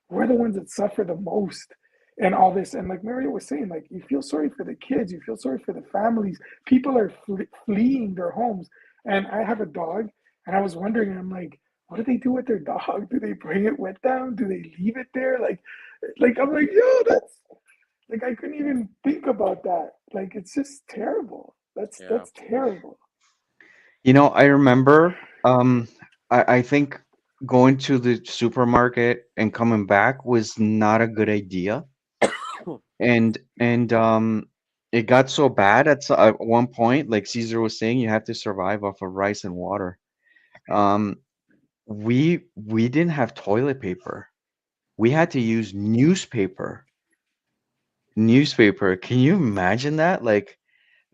we're the ones that suffer the most in all this. And like Mario was saying, like you feel sorry for the kids, you feel sorry for the families. People are fleeing their homes. And I have a dog, and I was wondering, I'm like, what do they do with their dog? Do they bring it with them? Do they leave it there? Like I'm like, yo, that's like I couldn't even think about that. Like it's just terrible. That's Yeah. that's terrible. You know, I remember, I think going to the supermarket and coming back was not a good idea. And it got so bad at one point, like Caesar was saying, you have to survive off of rice and water. Um, we didn't have toilet paper. We had to use newspaper. Newspaper. Can you imagine that? Like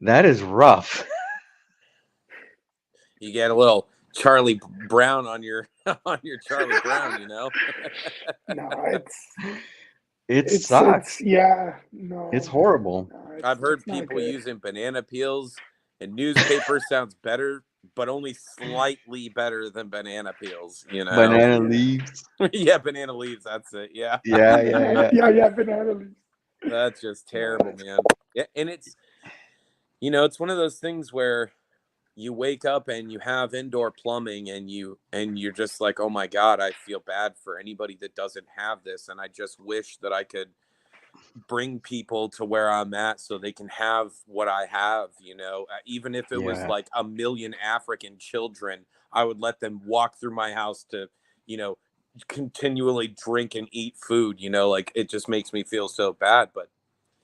that is rough. You get a little Charlie Brown on your on your Charlie Brown. No, It it's sucks. yeah, It's no, horrible. no, I've heard it's not people good. using banana peels and newspaper sounds better, but only slightly better than banana peels. Banana Yeah, leaves. Yeah, banana leaves, that's it. Yeah. Yeah, yeah, yeah, yeah. yeah, yeah. Banana leaves. That's just No, terrible, it's man. Yeah, and it's one of those things where you wake up and you have indoor plumbing and you're just like, "Oh my God, I feel bad for anybody that doesn't have this and I just wish that I could bring people to where I'm at so they can have what I have. Even if it was Yeah. like a million African children, I would let them walk through my house to, you know, continually drink and eat food. Like it just makes me feel so bad. But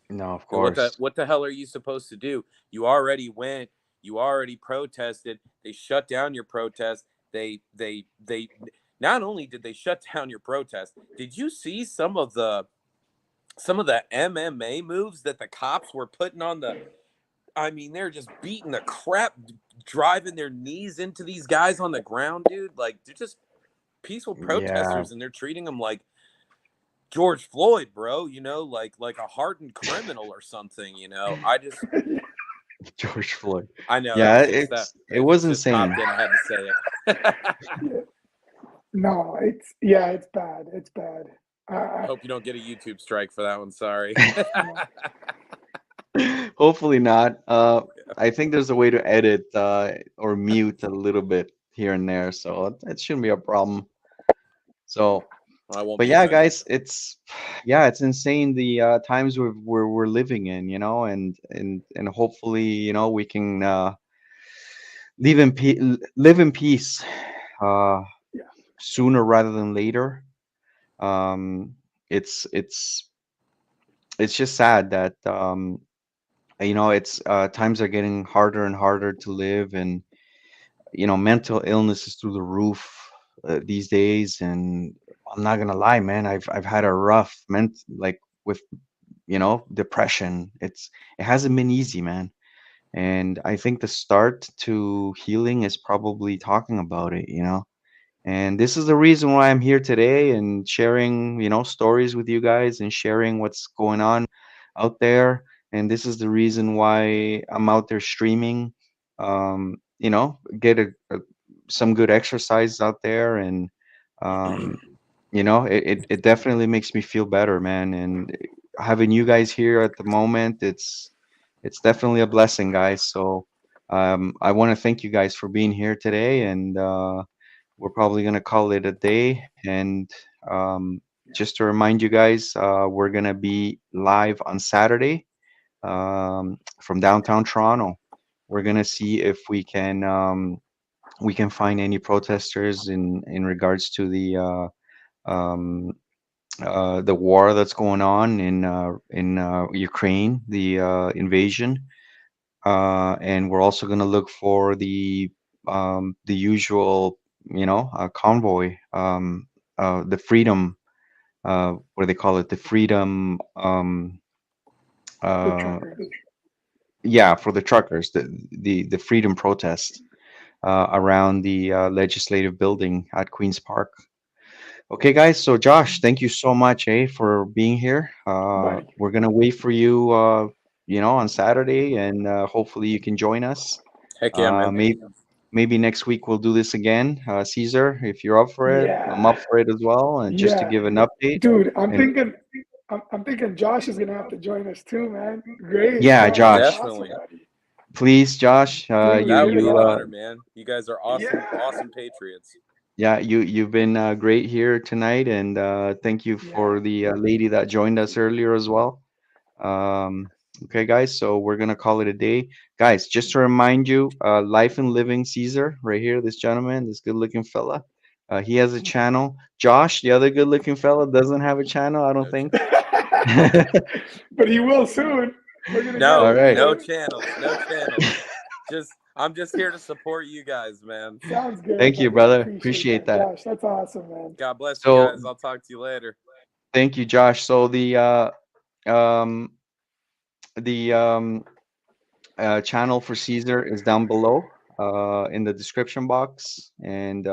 No, of what the course. what the hell are you supposed to do? You already went, you already protested, they shut down your protest. They not only did they shut down your protest, did you see some of the MMA moves that the cops were putting on I mean, they're just beating the crap, driving their knees into these guys on the ground, dude. Like, they're just peaceful Yeah, protesters, and they're treating them like George Floyd, bro. You know, like a hardened criminal or something. You know, George Floyd. I know Yeah, it it was just insane. popped in. I had to say it. Yeah. No, it's bad. It's bad. I hope you don't get a YouTube strike for that one. Sorry. No. Hopefully not. I think there's a way to edit or mute a little bit here and there, so it shouldn't be a problem. So, I won't but be yeah, offended. guys, it's insane the times we're living in, and hopefully, we can live in peace uh, Yeah. sooner rather than later. Um, it's it's it's just sad that it's times are getting harder and harder to live, and mental illness is through the roof these days. And I'm not gonna lie, man, I've had a rough like with depression. It hasn't been easy, man. And I think the start to healing is probably talking about it. And this is the reason why I'm here today and sharing, stories with you guys and sharing what's going on out there. And this is the reason why I'm out there streaming. Get some good exercise out there, and um, it definitely makes me feel better, man. And having you guys here at the moment, it's definitely a blessing, guys. So I want to thank you guys for being here today, and we're probably gonna call it a day. And just to remind you guys, we're gonna be live on Saturday from downtown Toronto. We're gonna see if we can find any protesters in regards to um, the war that's going on in Ukraine, the invasion. And we're also going to look for the usual, convoy, the freedom, what do they call it? The freedom, The uh, truckers. yeah, for the truckers, the freedom protest around the legislative building at Queen's Park. Okay, guys. So Josh, thank you so much, for being here. Buddy. We're gonna wait for you, on Saturday, and hopefully you can join us. Heck yeah, man. Maybe next week we'll do this again. Caesar, if you're up for it, I'm Yeah. up for it as well. And just to Yeah. give an update, Dude, and I'm thinking Josh is gonna have to join us too, man. Great. yeah, No, that's Josh, awesome, Definitely. buddy. please, Josh, Dude, That you would be hit an it you up. honor, man. You guys are awesome, Yeah. awesome patriots. yeah, you've been great here tonight, and thank you Yeah. for the lady that joined us earlier as well. Um, okay, guys, so we're gonna call it a day. Guys, just to remind you, Life and Living Caesar, right here, this gentleman, this good-looking fella, he has a channel. Josh, the other good-looking fella, doesn't have a channel, I don't No, think. But he will soon. We're gonna get All no, him in right. no there. channels, no channels. I'm just here to support you guys, man. Sounds good, Thank you, buddy. I brother. appreciate Appreciate that. that. Josh, that's awesome, man. God bless you So, guys. I'll talk to you later. thank you, Josh. So um, the channel for Caesar is down below in the description box, and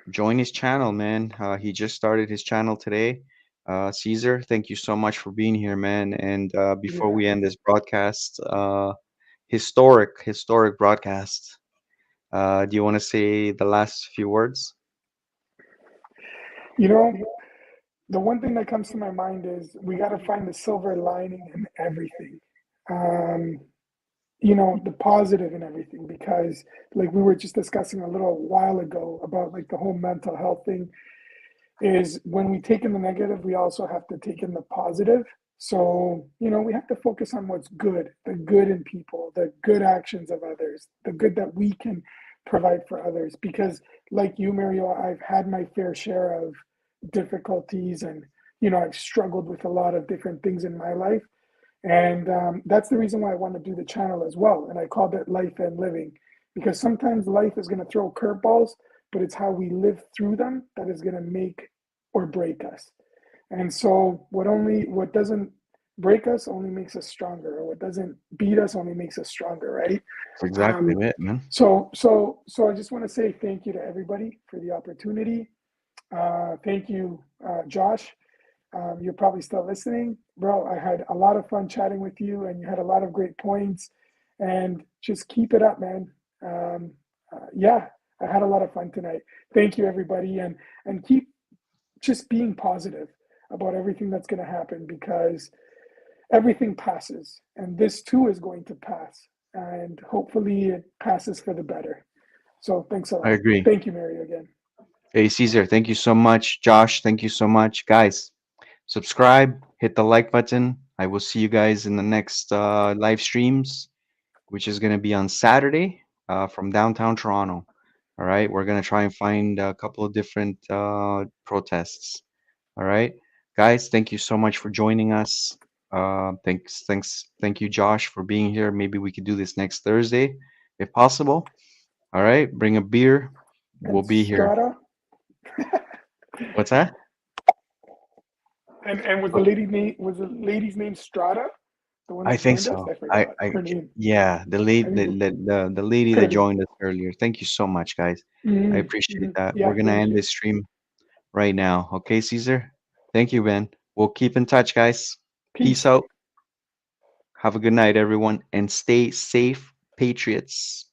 join his channel, man. He just started his channel today. Caesar, thank you so much for being here, man. And before Yeah. we end this broadcast, historic broadcast, do you want to say the last few words? You know, the one thing that comes to my mind is we got to find the silver lining in everything. Um, the positive in everything, because like we were just discussing a little while ago about like the whole mental health thing, is when we take in the negative, we also have to take in the positive. So, we have to focus on what's good, the good in people, the good actions of others, the good that we can provide for others. Because, like you, Mario, I've had my fair share of difficulties, and, I've struggled with a lot of different things in my life. And that's the reason why I want to do the channel as well. And I called it Life and Living, because sometimes life is going to throw curveballs, but it's how we live through them that is going to make or break us. And so what doesn't break us only makes us stronger, or what doesn't beat us only makes us stronger, right? That's exactly Um, it, man. so I just want to say thank you to everybody for the opportunity. Thank you, Josh. You're probably still listening, bro. I had a lot of fun chatting with you, and you had a lot of great points. And just keep it up, man. Yeah, I had a lot of fun tonight. Thank you, everybody, and keep just being positive about everything that's going to happen, because everything passes, and this too is going to pass, and hopefully it passes for the better. So thanks a I lot. agree. Thank you, Mary, again. Hey, Caesar, thank you so much. Josh, thank you so much. Guys, subscribe, hit the like button. I will see you guys in the next live streams, which is going to be on Saturday from downtown Toronto. All right. We're going to try and find a couple of different protests. All right. Guys, thank you so much for joining us. Thank you, Josh, for being here. Maybe we could do this next Thursday if possible. All right. Bring a beer. We'll And be here. Strata, What's that? and was the lady's name Strata, the one I that think joined us? so. I forgot her name. Yeah, I need to the lady put that it in. joined us earlier. Thank you so much, guys. I appreciate that. We're Yeah, gonna thank end you. this stream right now. Okay, Caesar? Thank you, Ben. We'll keep in touch, guys. Peace Peace. out. Have a good night, everyone, and stay safe, Patriots.